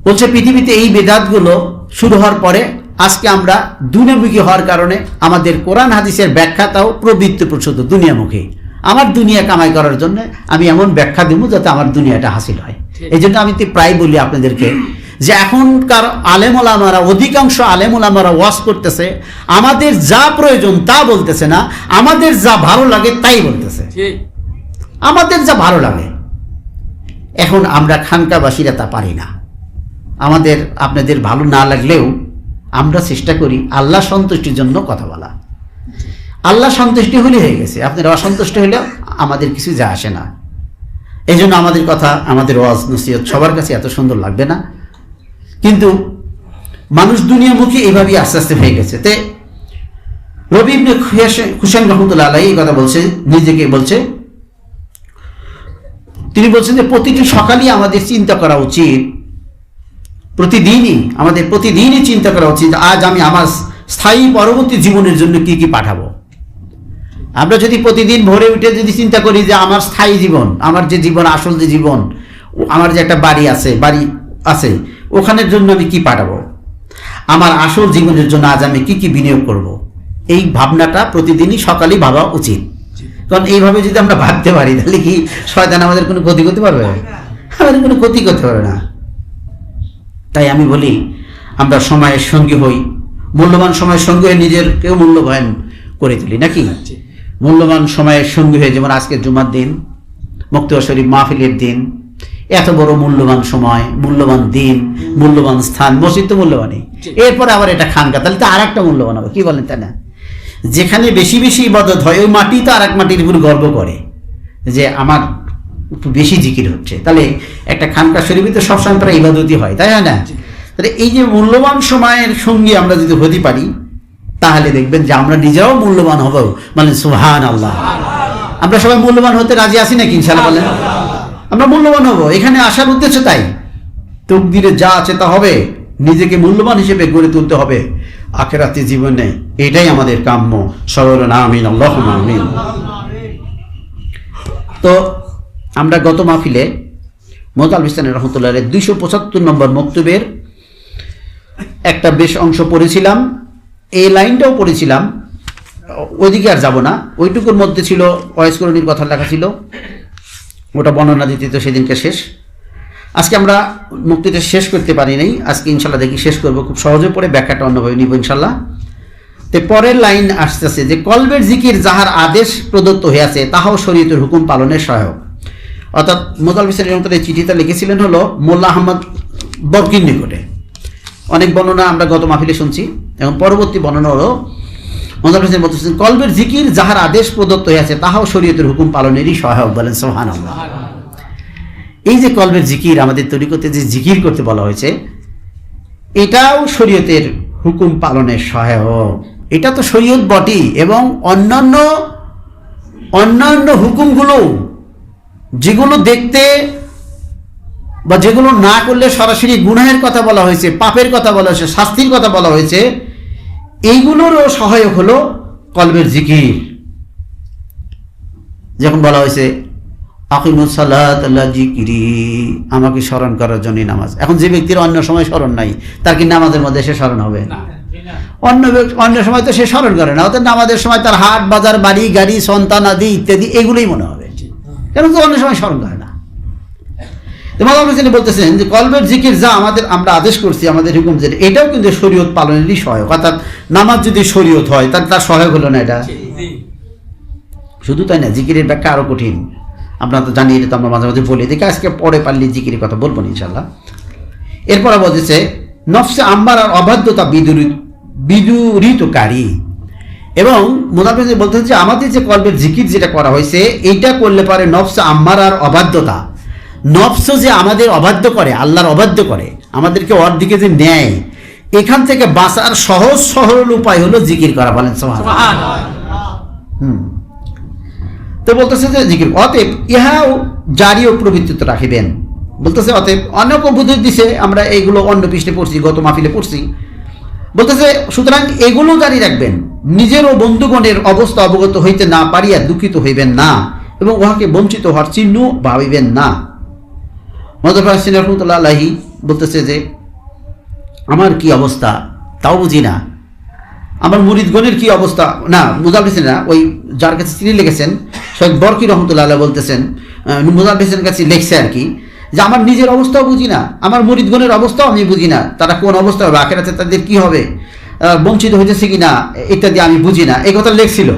বলছে পৃথিবীতে এই বেদাতগুলো শুরু হওয়ার পরে আজকে আমরা দুনিয়ামুখী হওয়ার কারণে আমাদের কোরআন হাদিসের ব্যাখ্যাটাও প্রবৃত্তি প্রসূত, দুনিয়ামুখী। আমার দুনিয়া কামাই করার জন্য আমি এমন ব্যাখ্যা দেবো যাতে আমার দুনিয়াটা হাসিল হয়। এই জন্য আমি তো প্রায় বলি আপনাদেরকে যে এখনকার আলেম ওলামারা, অধিকাংশ আলেম ওলামারা ওয়াজ করতেছে, আমাদের যা প্রয়োজন তা বলতেছে না, আমাদের যা ভালো লাগে তাই বলতেছে, আমাদের যা ভালো লাগে। এখন আমরা খানকাবাসীরা তা পারি না। আমাদের আপনাদের ভালো না লাগলেও আমরা চেষ্টা করি আল্লাহ সন্তুষ্টির জন্য কথা বলা। আল্লাহ সন্তুষ্টি হলে হয়ে গেছে, আপনারা অসন্তুষ্ট হলেও আমাদের কিছু যা আসে না। এই জন্য আমাদের কথা, আমাদের ওয়াজ নসিহত সবার কাছে এত সুন্দর লাগবে না, কিন্তু মানুষ দুনিয়ামুখী এইভাবেই আস্তে আস্তে হয়ে গেছে। তে রবি ইবনে খুশাইম রহমতুল্লাহ আলাইহি এই কথা বলছে, নিজেকে বলছে, তিনি বলছেন যে প্রতিটি সকালই আমাদের চিন্তা করা উচিত, প্রতিদিনই চিন্তা করা উচিত আজ আমি আমার স্থায়ী পরবর্তী জীবনের জন্য কি কি পাঠাবো। আমরা যদি প্রতিদিন ভোরে উঠে যদি চিন্তা করি যে আমার স্থায়ী জীবন, আমার যে জীবন, আসল যে জীবন, আমার যে একটা বাড়ি আছে ওখানের জন্য আমি কি পাঠাবো, আমার আসল জীবনের জন্য আজ আমি কি কি বিনিয়োগ করব, এই ভাবনাটা প্রতিদিনই সকালেই ভাবা উচিত। কারণ এইভাবে যদি আমরা ভাবতে পারি তাহলে কি শয়তান আমাদের কোনো ক্ষতি করতে পারবে? আমাদের কোনো ক্ষতি করতে পারবে না। তাই আমি বলি আমরা সময়ের সঙ্গী হই, মূল্যবান সময়ের সঙ্গী হয়ে নিজেরকেও মূল্যবান করে তুলি, নাকি? মূল্যবান সময়ের সঙ্গী হয়ে, যেমন আজকে জুমার দিন, মুক্তবা শরীফ মাহফিলের দিন, এত বড় মূল্যবান সময়, মূল্যবান দিন, মূল্যবান স্থান, মসজিদ তো মূল্যবানই, এরপরে আবার এটা খানকা, তাহলে তো আর একটা মূল্যবান হবে, কি বলেন তাই না? যেখানে বেশি বেশি ইবাদত হয় ওই মাটি তো আর এক মাটির উপর গর্ব করে যে আমার একটু বেশি জিকির হচ্ছে, তাহলে একটা খানকা শরীফে তো সবসময় প্রায় ইবাদতই হয়, তাই না? তাহলে এই যে মূল্যবান সময়ের সঙ্গী আমরা যদি হতে পারি তাহলে দেখবেন যে আমরা নিজেরাও মূল্যবান হব, মানে সুবহানাল্লাহ। আমরা সবাই মূল্যবান হতে রাজি আছি নাকি ইনশাআল্লাহ বলেন? আমরা মূল্যবান হব, এখানে আসার উদ্দেশ্য তাই, তকদিরে যা আছে তা হবে, নিজেকে মূল্যবান হিসেবে গড়ে তুলতে হবে আখিরাতে জীবনে, এটাই আমাদের কাম্য। সরল আমিন, আল্লাহুম্মা আমিন। তো আমরা গত মাহফিলে মোতাল বিস্তানি রহমতুল্লাহ 275 নম্বর মক্তবের একটা বেশ অংশ পড়েছিলাম, এই লাইনটাও পড়েছিলাম, ওইদিকে আর যাব না। ওইটুকুর মধ্যে ছিল ওয়াইসকরণীর কথা লেখা ছিল, ওটা বর্ণনা দিতে তো সেদিনকে শেষ। আজকে আমরা মুক্তিটা শেষ করতে পারি নাই, আজকে ইনশাল্লাহ দেখি শেষ করবো, খুব সহজে পড়ে ব্যাখ্যাটা অন্যভাবে নিব ইনশাল্লাহ। তো পরের লাইন আসতেছে যে কলবের জিকির যাহার আদেশ প্রদত্ত হইয়াছে তাহাও শরীয়তের হুকুম পালনের সহায়ক। অর্থাৎ মোতাল বিস্তানি রহমতুল্লাহ চিঠিটা লিখেছিলেন হলো মোল্লা আহমদ বরকির নিকটে। অনেক বর্ণনা আমরা গত মাহফিলে শুনছি, এবং পরবর্তী বর্ণনা হলো মোতাল বিস্তানি বলতেছেন কলবের জিকির যাহার আদেশ প্রদত্ত হইয়াছে তাহাও শরীয়তের হুকুম পালনেরই সহায়ক, বলেন সুবহানাল্লাহ। এই যে কলবের জিকির আমাদের তরিকতে যে জিকির করতে বলা হয়েছে, এটাও শরীয়তের হুকুম পালনের সহায়ক। এটা তো শরীয়ত বটে, এবং অন্যান্য হুকুমগুলো যেগুলো দেখতে বা যেগুলো না করলে সরাসরি গুনাহের কথা বলা হয়েছে, পাপের কথা বলা হয়েছে, শাস্তির কথা বলা হয়েছে, এইগুলোরও সহায়ক হলো কলবের জিকির। যখন বলা হয়েছে আকিমুস সালাত আলা জিকিরি, আমাকে স্মরণ করার জন্য নামাজ। এখন যে ব্যক্তির অন্য সময় স্মরণ নাই, তার কি নামাজের মধ্যে সে স্মরণ হবে? অন্য সময় তো সে স্মরণ করে না, অর্থাৎ নামাজের সময় তার হাট বাজার, বাড়ি গাড়ি, সন্তান আদি ইত্যাদি এগুলোই মনে হবে, কেন তো অন্য সময় স্মরণ করে না। তিনি বলতেছেন যে কলবের জিকির যা আমরা আদেশ করছি, আমাদের হুকুম যেটা, এটাও কিন্তু শরীয়ত পালনেরই সহায়ক। অর্থাৎ নামাজ যদি শরীয়ত হয় তাহলে তার সহায়ক হলো না এটা। শুধু তাই না, জিকিরের ব্যাখ্যা আরো কঠিন, আপনারা তো জানি, এটা তো আমরা মাঝে মাঝে বলি, দেখে আজকে পরে পারলে জিকিরের কথা বলবো ইনশাল্লাহ। এরপর বলতেছে নফসে আম্মারার অবাধ্যতা বিদুরিতকারী, এবং মোতাবেক বলতেছে যে আমাদের যে কলবের জিকির যেটা করা হয়েছে, এইটা করলে পারে নফসে আম্মারার অবাধ্যতা, নফস যে আমাদের অবাধ্য করে, আল্লাহর অবাধ্য করে, আমাদেরকে ওর দিকে যে নেয়, এখান থেকে বাঁচার সহজ সরল উপায় হলো জিকির করা, বলেন সুবহানাল্লাহ। তো বলতেছে যে জিকির, অতএব ইহাও জারি ও প্রবৃত্তিত রাখিবেন। বলতেছে অতএব অনেক বুদ্ধি দিছে, আমরা এইগুলো অন্য পৃষ্ঠে পড়ছি, গত মাহফিলে পড়ছি। বলতেছে সুতরাং এগুলো জারি রাখবেন, নিজের ও বন্ধুগণের অবস্থা অবগত হইতে না পারিয়া দুঃখিত হইবেন না, এবং উহাকে বঞ্চিত হওয়ার চিহ্ন ভাবিবেন না। মোহাম্মদ রহমতুল্লাহ আলাইহি বলতেছে যে আমার কি অবস্থা তাও বুঝি না, আমার মুরিদগণের কি অবস্থা, না মুজাল হোসেন না, ওই যার কাছে চিঠি লিখেছেন শহীদ বরকি রহমতুল্লাহ আলাইহি বলতেছেন, মুজাল হোসেনের কাছে লিখছে আর কি, যে আমার নিজের অবস্থাও বুঝি না, আমার মুরিদগণের অবস্থাও আমি বুঝি না, তারা কোন অবস্থা হবে, আখিরাতে তাদের কি হবে, বঞ্চিত হয়েছে কিনা ইত্যাদি আমি বুঝি না, এই কথা লিখছিল।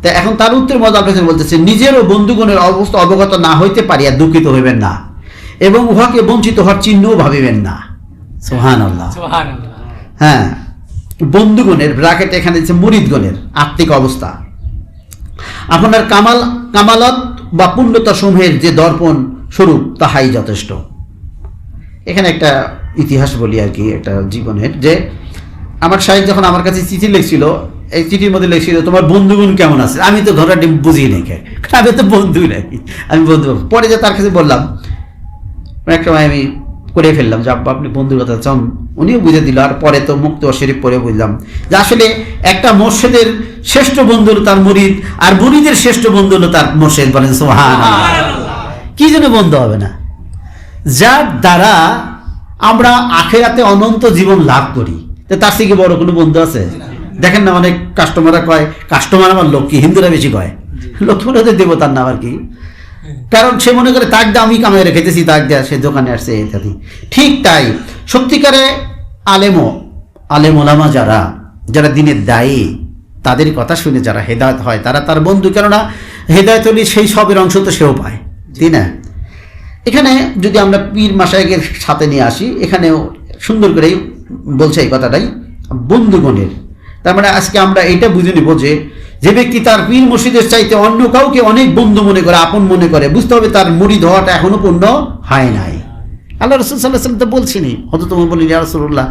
তা এখন তার উত্তর মুজাল হোসেন বলতেছে নিজের ও বন্ধুগণের অবস্থা অবগত না হইতে পারিয়া দুঃখিত হইবেন না, এবং উহাকে বঞ্চিত হওয়ার চিহ্নও ভাবিবেন না। সুবহানাল্লাহ। হ্যাঁ, বন্ধুগণের ব্র্যাকেট এখানে হচ্ছে মুরিদগণের আত্মিক অবস্থা, আপনার কামালত বা পূর্ণতা সমূহের যে দর্পণ স্বরূপ তাহাই যথেষ্ট। এখানে একটা ইতিহাস বলি আর কি, একটা জীবনের, যে আমার সাহেব যখন আমার কাছে চিঠি লিখছিল, এই চিঠির মধ্যে লিখছিল তোমার বন্ধুগণ কেমন আছে, আমি তো ঘটনাটি বুঝি নাই, আমি তো বন্ধু নাই, আমি বন্ধু। পরে যে তার কাছে বললাম, এক সময় আমি করে ফেললাম যে আব্বা আপনি বন্ধুর কথা চান, উনিও বুঝে দিল। আর পরে তো মুক্ত শরীফ পরে বুঝলাম যে আসলে একটা মোর্শেদের শ্রেষ্ঠ বন্ধু হলো তার মুরিদ, আর মুরিদের শ্রেষ্ঠ বন্ধু হলো তার মোর্শেদ, বলেন সুবহানাল্লাহ। কি জন্য বন্ধু হবে না? যার দ্বারা আমরা আখিরাতে অনন্ত জীবন লাভ করি, তার থেকে বড় কোনো বন্ধু আছে? দেখেন না, অনেক কাস্টমাররা কয়, কাস্টমার আমার লক্ষ্মী, হিন্দুরা বেশি কয় লক্ষ্মী বলে দেবতার নাম আর কি, কারণ সে মনে করে তাক দিয়ে আমি কামাই রেখেছি, তাক দেয়া সে দোকানে আসছে ইত্যাদি। ঠিক তাই সত্যিকারে আলেম ওলামা যারা দিনের দায়ী, তাদের কথা শুনে যারা হেদায়েত হয় তারা তার বন্ধু, কেননা হেদায়েত হলে সেই সবের অংশ তো সেও পায়, তাই না? এখানে যদি আমরা পীর মাশায়েখের সাথে নিয়ে আসি, এখানেও সুন্দর করে বলছে এই কথাটাই, বন্ধুগণের। তার মানে আজকে আমরা এটা বুঝে নিব যে ব্যক্তি তার পীর মুর্শিদের চাইতে অন্য কাউকে অনেক বন্ধু মনে করে, আপন মনে করে, বুঝতে হবে তার মুরিদ হওয়াটা এখনো পূর্ণ হয় নাই। আল্লাহ রাসূল সাল্লাল্লাহু আলাইহি ওয়াসাল্লাম তো বলছেনই, হযরত ওমর বলেন ইয়া রাসূলুল্লাহ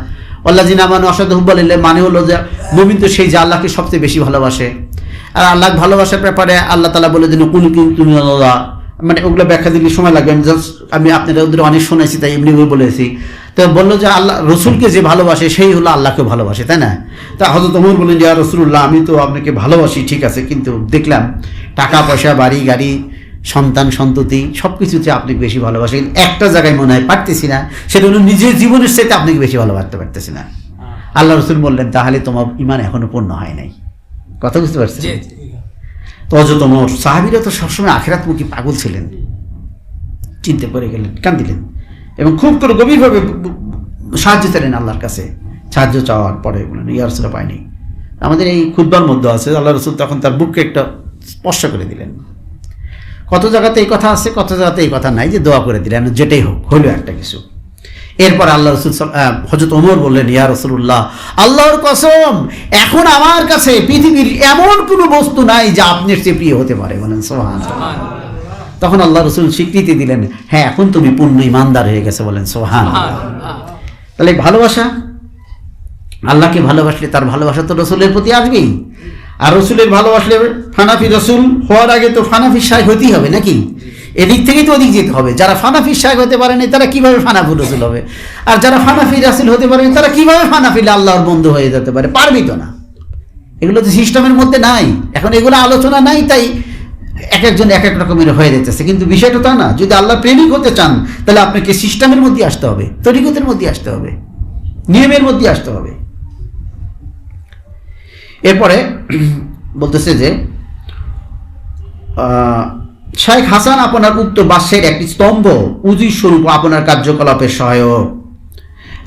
আল্লাযিনা আমানু আশাদু হুব্বালিল্লাহ, মানে হলো যে মুমিন তো সেই যে আল্লাহকে সবচেয়ে বেশি ভালোবাসে। আর আল্লাহ ভালোবাসার ব্যাপারে আল্লাহ তাআলা বলে দিন কুল কুনতুম আল্লাহ, মানে ওগুলো ব্যাখ্যা দিলে সময় লাগবে, আমি আপনাদের ওদের অনেক শোনাইছি তাই এমনি বলেছি। তো বললো যে আল্লাহ রসুলকে যে ভালোবাসে সেই হলো আল্লাহকে ভালোবাসে, তাই না? তা হযরত ওমর বলেন ইয়া রাসূলুল্লাহ আমি তো আপনাকে ভালোবাসি ঠিক আছে, কিন্তু দেখলাম টাকা পয়সা, বাড়ি গাড়ি, সন্তান সন্ততি সব কিছুতে আপনাকে বেশি ভালোবাসে, কিন্তু একটা জায়গায় মনে হয় পারতেছি না, সেটা হলো নিজের জীবনের সাথে আপনাকে বেশি ভালোবাসতে পারতেছি না। আল্লাহ রসুল বললেন তাহলে তোমার ঈমান এখনো পূর্ণ হয় নাই। কথা বুঝতে পারছেন? তো হযরত ওমর, সাহাবীরা তো সবসময় আখিরাতমুখী পাগল ছিলেন, চিন্তা করে গেলেন, কান্দিলেন এবং খুব করে গভীরভাবে সাহায্য চাইলেন আল্লাহর কাছে। সাহায্য চাওয়ার পরে বলেন ইয়া রাসূলুল্লাহ পাইনি। আমাদের এই খুতবার মধ্যে আছে আল্লাহ রসুল তখন তার বুককে একটা স্পর্শ করে দিলেন। কত জায়গাতে এই কথা আছে, কত জায়গাতে এই কথা নাই, যে দোয়া করে দিলেন যেটাই হোক, হইল একটা কিছু। এরপর আল্লাহ রসুল হযরত ওমর বললেন ইয়া রাসূলুল্লাহ আল্লাহর কসম এখন আমার কাছে পৃথিবীর এমন কোনো বস্তু নাই যা আপনার চেয়ে প্রিয় হতে পারে। বলেন সুবহানাল্লাহ। তখন আল্লাহ রসুল স্বীকৃতি দিলেন, হ্যাঁ এখন তুমি পূর্ণ ঈমানদার হয়ে গেছে। বলেন সুবহানাল্লাহ। তাহলে ভালোবাসা, আল্লাহকে ভালোবাসলে তার ভালোবাসা তো রসুলের প্রতি আসবেই। আর রসুলের ভালোবাসলে ফানাফি রসুল হওয়ার আগে তো ফানাফি শায়েখ হতেই হবে নাকি? এদিক থেকেই তো ওদিক যেতে হবে। যারা ফানাফি শায়েখ হতে পারেনি তারা কিভাবে ফানাফি রসুল হবে? আর যারা ফানাফি রাসূল হতে পারেনি তারা কিভাবে ফানাফি আল্লাহর বন্ধু হয়ে যেতে পারে? পারবি তো না। এগুলো তো সিস্টেমের মধ্যে নাই, এখন এগুলো আলোচনা নাই, তাই এক একজন এক এক রকমের হয়ে যেতেছে। কিন্তু বিষয়টা তা না। যদি আল্লাহ প্রেমিক হতে চান তাহলে আপনাকে সিস্টেমের মধ্যে আসতে হবে, তরিকতের মধ্যে আসতে হবে, নিয়মের মধ্যে আসতে হবে। এরপরে বলতেছে যে শাইখ হাসান আপনার উক্ত বাদশাহের একটি স্তম্ভ, উজির স্বরূপ আপনার কার্যকলাপের সহায়ক।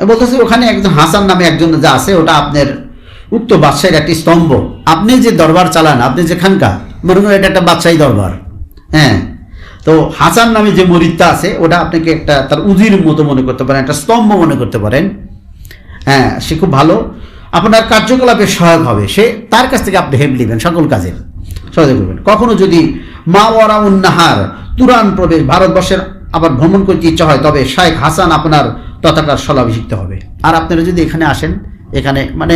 বলতেছে ওখানে একজন হাসান নামে একজন যা আছে ওটা আপনার উক্ত বাদশাহের একটি স্তম্ভ। আপনি যে দরবার চালান, আপনি যেখানকার মনে করেন এটা একটা বাদশাহী দরবার, হ্যাঁ, তো হাসান নামে যে মরিদটা আছে ওটা আপনাকে একটা তার উজির মতো মনে করতে পারেন, একটা স্তম্ভ মনে করতে পারেন। হ্যাঁ, সে খুব ভালো, আপনার কার্যকলাপের সহায়ক হবে। সে তার কাছ থেকে আপনি হেল্প নেবেন, সকল কাজের সহযোগ করবেন। কখনো যদি মা ওয়ারাউন নাহার তুরান প্রবেশ ভারতবর্ষের আবার ভ্রমণ করতে ইচ্ছা হয় তবে শাইখ হাসান আপনার তথাকার স্থলাভিষিক্ত হবে। আর আপনারা যদি এখানে আসেন, এখানে মানে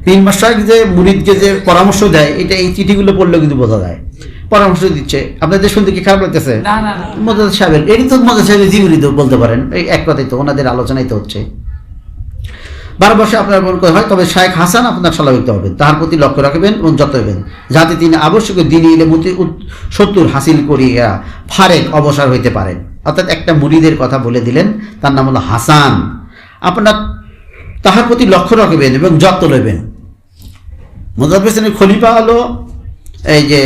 তিন মাস শাইখ যে মুরিদকে যে পরামর্শ দেয়, এটা এই চিঠিগুলো পড়লেও কিন্তু বোঝা যায় পরামর্শ দিচ্ছে। আপনাদের শুনতে কি খারাপ লাগতেছে? মোজাদ্দেদ সাহেবের, এটি তো মোজাদ্দেদ সাহেবের জীবনী তো বলতে পারেন, এই এক কথাই তো ওনাদের আলোচনাই তো হচ্ছে। 12 বর্ষে আপনার মনে হয় তবে শাইখ হাসান আপনার স্থলাভিষিক্ত হবেন, তাহার প্রতি লক্ষ্য রাখবেন এবং যত্ন নেবেন যাতে তিনি আবশ্যকীয় দ্বীনী ইলম সত্তর হাসিল করিয়া ফারেক অবসর হইতে পারেন। অর্থাৎ একটা মুরিদের কথা বলে দিলেন, তার নাম হলো হাসান। আপনার তাহার প্রতি লক্ষ্য রাখবেন এবং যত্ন নেবেন। মুজাদ্দেদ হোসেনের খলিফা হলো এই যে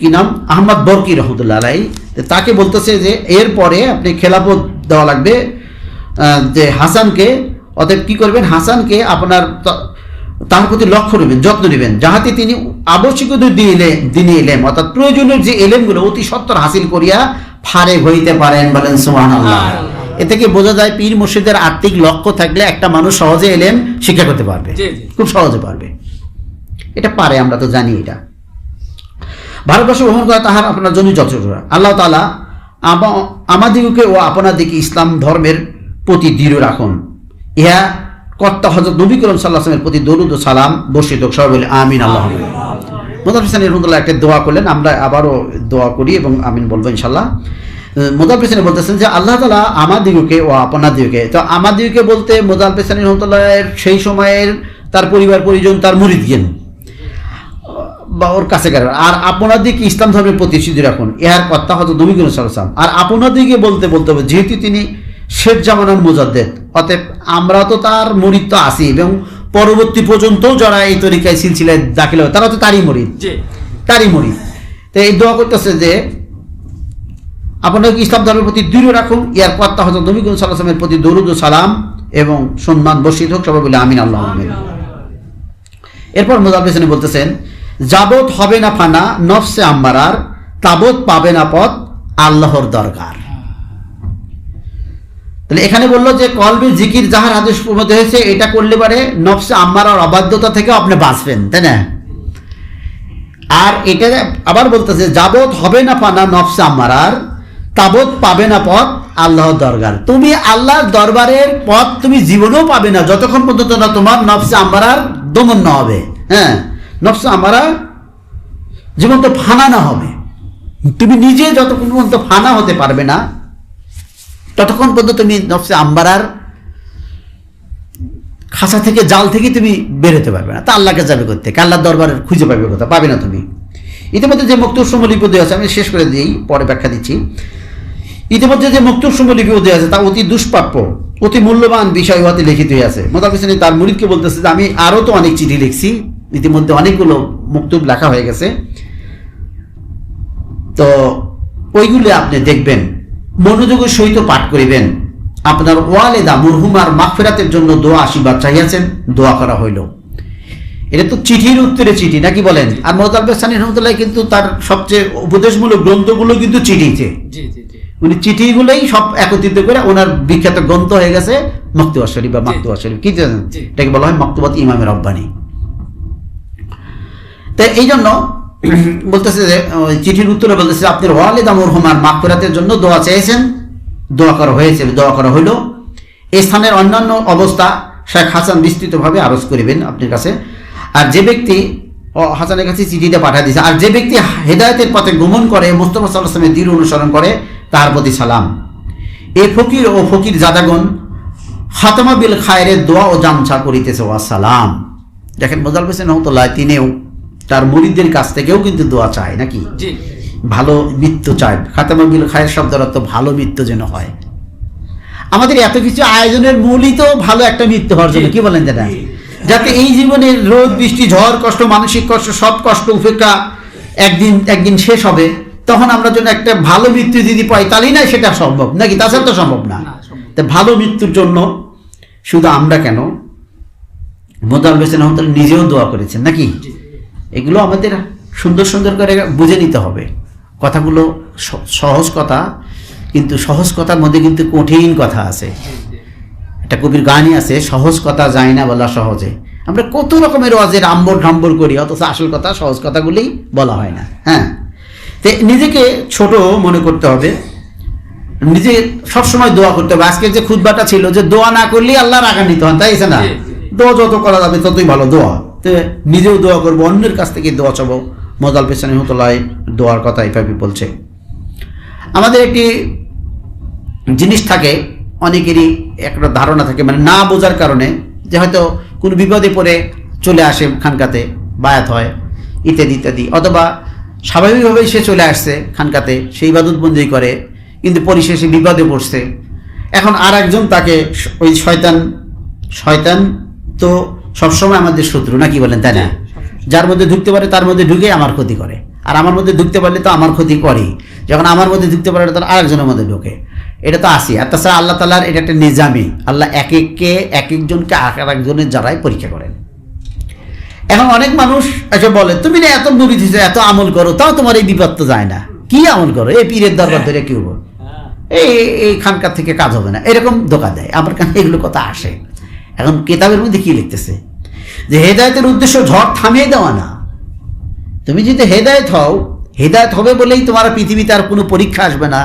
কি নাম, আহমদ বরকি রহমতুল্লাহ আলাইহি। তাকে বলতেছে যে এরপরে আপনি খেলাফত দেওয়া লাগবে যে হাসানকে। অতএব কি করবেন, হাসানকে আপনার তার প্রতি লক্ষ্য নেবেন, যত্ন নেবেন যাহাতে তিনি আবশ্যকীয় দ্বীনী ইলম অর্থাৎ প্রয়োজনীয় যে ইলমগুলো অতি সত্বর হাসিল করিয়া ফারেক হইতে পারেন। বলেন সুবহানাল্লাহ। এ থেকে বোঝা যায় পীর মুর্শিদের আত্মিক লক্ষ্য থাকলে একটা মানুষ সহজে ইলম শিক্ষা করতে পারবে, খুব সহজে পারবে। এটা পারে, আমরা তো জানি এটা। ভারতবর্ষ ভ্রমণ করা তাহার আপনার জন্য যথেষ্ট। আল্লাহ তাআলা আমাদিগকে ও আপনাদিগকে ইসলাম ধর্মের প্রতি দৃঢ় রাখুন। ইহা কর্তা হযরত নবী করিম সাল্লাল্লাহু আলাইহি ওয়াসাল্লামের প্রতি দরুদ ও সালাম বর্ষিত হোক। সবাই বলে আমিন। আল্লাহুম্মা। মুজাদ্দেদ হোসেন রহমাতুল্লাহ একটা দোয়া করলেন, আমরা আবারও দোয়া করি এবং আমিন বলবো ইনশাআল্লাহ। মুজাদ্দেদ হোসেন বলতেছেন যে আল্লাহ তাআলা আমাদিগকে ও আপনাদিগকে, তো আমাদিগকে বলতে মুজাদ্দেদ হোসেন রহমাতুল্লাহের সেই সময়ের তার পরিবার পরিজন, তার মুরিদগণ বা ওর কাছে গেলেন। আর আপনাদিগকে ইসলাম ধর্মের প্রতি দৃঢ় রাখুন, ইহার কর্তা হযরত নবী করিম সাল্লাল্লাহু আলাইহি ওয়াসাল্লাম। আর আপনাদিগকে বলতে হবে যেহেতু তিনি শেষ জামানার মুজাদ্দেদ, অতএব আমরা তো তার মুরিদ তো আছি এবং পরবর্তী পর্যন্ত যারা এই তরিকায় সিলসিলায় দাখিল হবে তারা তো তারই মুরিদ। তো এই দোয়া করতেছে যে আপনাকে ইসলাম ধর্মের প্রতি দৃঢ় রাখুন, ইয়ার কর্তা হযরত নবী করিম সাল্লাল্লাহু আলাইহি ওয়াসাল্লামের প্রতি দরুদ ও সালাম এবং সম্মান বর্ষিত হোক। সবাই বলে আমিন। আল্লাহুম্মা আমিন। এরপর মুজাদ্দেদ হোসেন বলতেছেন যাবত হবে না ফানা নফসে আম্মারার, তাবত পাবে না পথ আল্লাহর দরকার। তাহলে এখানে বললো যে কলবে জিকির যাহার হাদিস মধ্যে হয়েছে, এটা করলে পারে নফসে আম্মারার অবাধ্যতা থেকে আপনি বাঁচবেন, তাই না? আর এটা আবার বলতেছে যাবত হবে না পানা নফসে আম্মারার, তাবত পাবে না পথ আল্লাহর দরবার। তুমি আল্লাহর দরবারের পথ তুমি জীবনেও পাবে না যতক্ষণ পর্যন্ত না তোমার নফসে আম্মারার দমন না হবে। হ্যাঁ, নফসে আম্মারা জীবন তো ফানা না হবে। তুমি নিজে যতক্ষণ পর্যন্ত ফানা হতে পারবে না ততক্ষণ পর্যন্ত তুমি নফসে আম্মারার খাঁচা থেকে, জাল থেকে তুমি বেরোতে পারবে না। তা আল্লাহকে যাবে করতে, আল্লাহর দরবারের খুঁজে পাবে কোথাও, পাবে না তুমি। ইতিমধ্যে যে মক্তুব সমূহ লিপি দেওয়া আছে, আমি শেষ করে দিই, পরে ব্যাখ্যা দিচ্ছি। ইতিমধ্যে যে মক্তুব সমূহ লিপি দেওয়া আছে তা অতি দুষ্প্রাপ্য, অতি মূল্যবান বিষয় হতে লিখিত হয়ে আছে। মোতাবেক তার মুরিদকে বলতেছে যে আমি আরও তো অনেক চিঠি লিখছি, ইতিমধ্যে অনেকগুলো মক্তুব লেখা হয়ে গেছে, তো ওইগুলো আপনি দেখবেন, মনোযোগের সহিত পাঠ করিবেন। আপনার ওয়ালেদা মুরহুমার মাগফিরাতের জন্য দোয়া আশীর্বাদ চাইয়াছেন, দোয়া করা হইল। এটা তো চিঠির উত্তরে চিঠি, নাকি বলেন? আর মোতালেব সানি রহমতুল্লাহ কিন্তু তার সবচেয়ে উপদেশমূলক গ্রন্থগুলো কিন্তু চিঠিতে, উনি চিঠিগুলোই সব একত্রিত করে ওনার বিখ্যাত গ্রন্থ হয়ে গেছে মকতুবা শরীফ বা মাকতুবা শরীফ। কি জানেন, এটাকে বলা হয় মকতুবাত ইমামে রব্বানী। তাই এই জন্য বলতেছে যে চিঠির উত্তরে বলতেছে আপনার ওয়ালিদা মুরহুমার মাগফিরাতের জন্য দোয়া চেয়েছেন, দোয়া করা হয়েছে, দোয়া করা হইল। এই স্থানের অন্যান্য অবস্থা শেখ হাসান বিস্তৃতভাবে আরজ করিবেন আপনার কাছে। আর যে ব্যক্তি হাসানের কাছে চিঠিটা পাঠিয়ে দিয়েছে, আর যে ব্যক্তি হেদায়েতের পথে গমন করে, মুস্তাফা সাল্লাল্লাহু আলাইহি ওয়াসাল্লামের দৃঢ় অনুসরণ করে, তার প্রতি সালাম। এই ফকির ও ফকির জাদাগণ খাতমা বিল খায়রের দোয়া ও জামছা করিতেছে, ওয়া সালাম। দেখেন মোজাল হোসেন রহমতুল্লাহ তিনিও তার মুরিদদের কাছ থেকেও কিন্তু দোয়া চায়, নাকি? ভালো মৃত্যু চায়। খাতমা বিল খায়ের শব্দের অর্থ ভালো মৃত্যু যেন হয়। আমাদের এত কিছু আয়োজনের মূলই তো ভালো একটা মৃত্যু হওয়ার জন্য, কি বলেন? যেটা যাতে এই জীবনের রোদ বৃষ্টি ঝড় কষ্ট মানসিক কষ্ট সব কষ্ট উপেক্ষা একদিন শেষ হবে, তখন আমরা যেন একটা ভালো মৃত্যু যদি পাই, তাহলেই না সেটা সম্ভব, নাকি? তাছাড়া তো সম্ভব না। তা ভালো মৃত্যুর জন্য শুধু আমরা কেন, মোদাল হোসেন রহমতুল্লাহ নিজেও দোয়া করেছেন, নাকি? এগুলো আমাদের সুন্দর সুন্দর করে বুঝে নিতে হবে। কথাগুলো সহজ কথা, কিন্তু সহজ কথার মধ্যে কিন্তু কঠিন কথা আছে। একটা কবির গানই আছে, সহজ কথা যায় না বলা সহজে। আমরা কত রকমের ওয়াজের আম্বর ঢাম্বর করি, অথচ আসল কথা সহজ কথাগুলি বলা হয় না। হ্যাঁ, তো নিজেকে ছোট মনে করতে হবে, নিজে সবসময় দোয়া করতে হবে। আজকে যে খুতবাটা ছিল যে দোয়া না করলেই আল্লাহ রাগান্বিত হন, তাই না? দোয়া যত করা যাবে ততই ভালো। দোয়া তো নিজেও দোয়া করবো, অন্যের কাছ থেকে দোয়া চাবো। মোজাল হোসেন রহমতুল্লাহ দোয়ার কথা এইভাবে বলছে। আমাদের একটি জিনিস থাকে, অনেকেরই একটা ধারণা থাকে, মানে না বোঝার কারণে, যে হয়তো কোনো বিপদে পড়ে চলে আসে খানকাতে, বায়াত হয় ইত্যাদি ইত্যাদি, অথবা স্বাভাবিকভাবেই সে চলে আসছে খানকাতে, সেই ইবাদতবন্দি করে, কিন্তু পরিশেষে বিপদে পড়ছে। এখন আর একজন তাকে, ওই শয়তান তো সবসময় আমাদের শত্রু, নাকি বলেন? তাই না? যার মধ্যে ঢুকতে পারে তার মধ্যে ঢুকে আমার ক্ষতি করে, আর আমার মধ্যে ঢুকতে পারলে তো আমার ক্ষতি করেই। যখন আমার মধ্যে ঢুকতে পারে তার আরেকজনের মধ্যে ঢোকে, এটা তো আসি। আর তাছাড়া আল্লাহ তাআলার এটা একটা নিজামি, আল্লাহ এক একজনকে একজনের যারাই পরীক্ষা করেন। এখন অনেক মানুষ এসে বলে তুমি না এত মুরিদ হয়েছে, এত আমল করো, তাও তোমার এই বিপদ তো যায় না। কি আমল করো? এই পীরের দরবার ধরে কি হবো, এই খানকার থেকে কাজ হবে না, এরকম ধোঁকা দেয়। আমার কাছে এগুলো কথা আসে। এখন কিতাবের মধ্যে কি লিখতেছে যে হেদায়েতের উদ্দেশ্য ঝড় থামিয়ে দেওয়া না। তুমি যদি হেদায়েত হও, হেদায়েত হবে বলেই তোমার পৃথিবীতে আর কোনো পরীক্ষা আসবে না,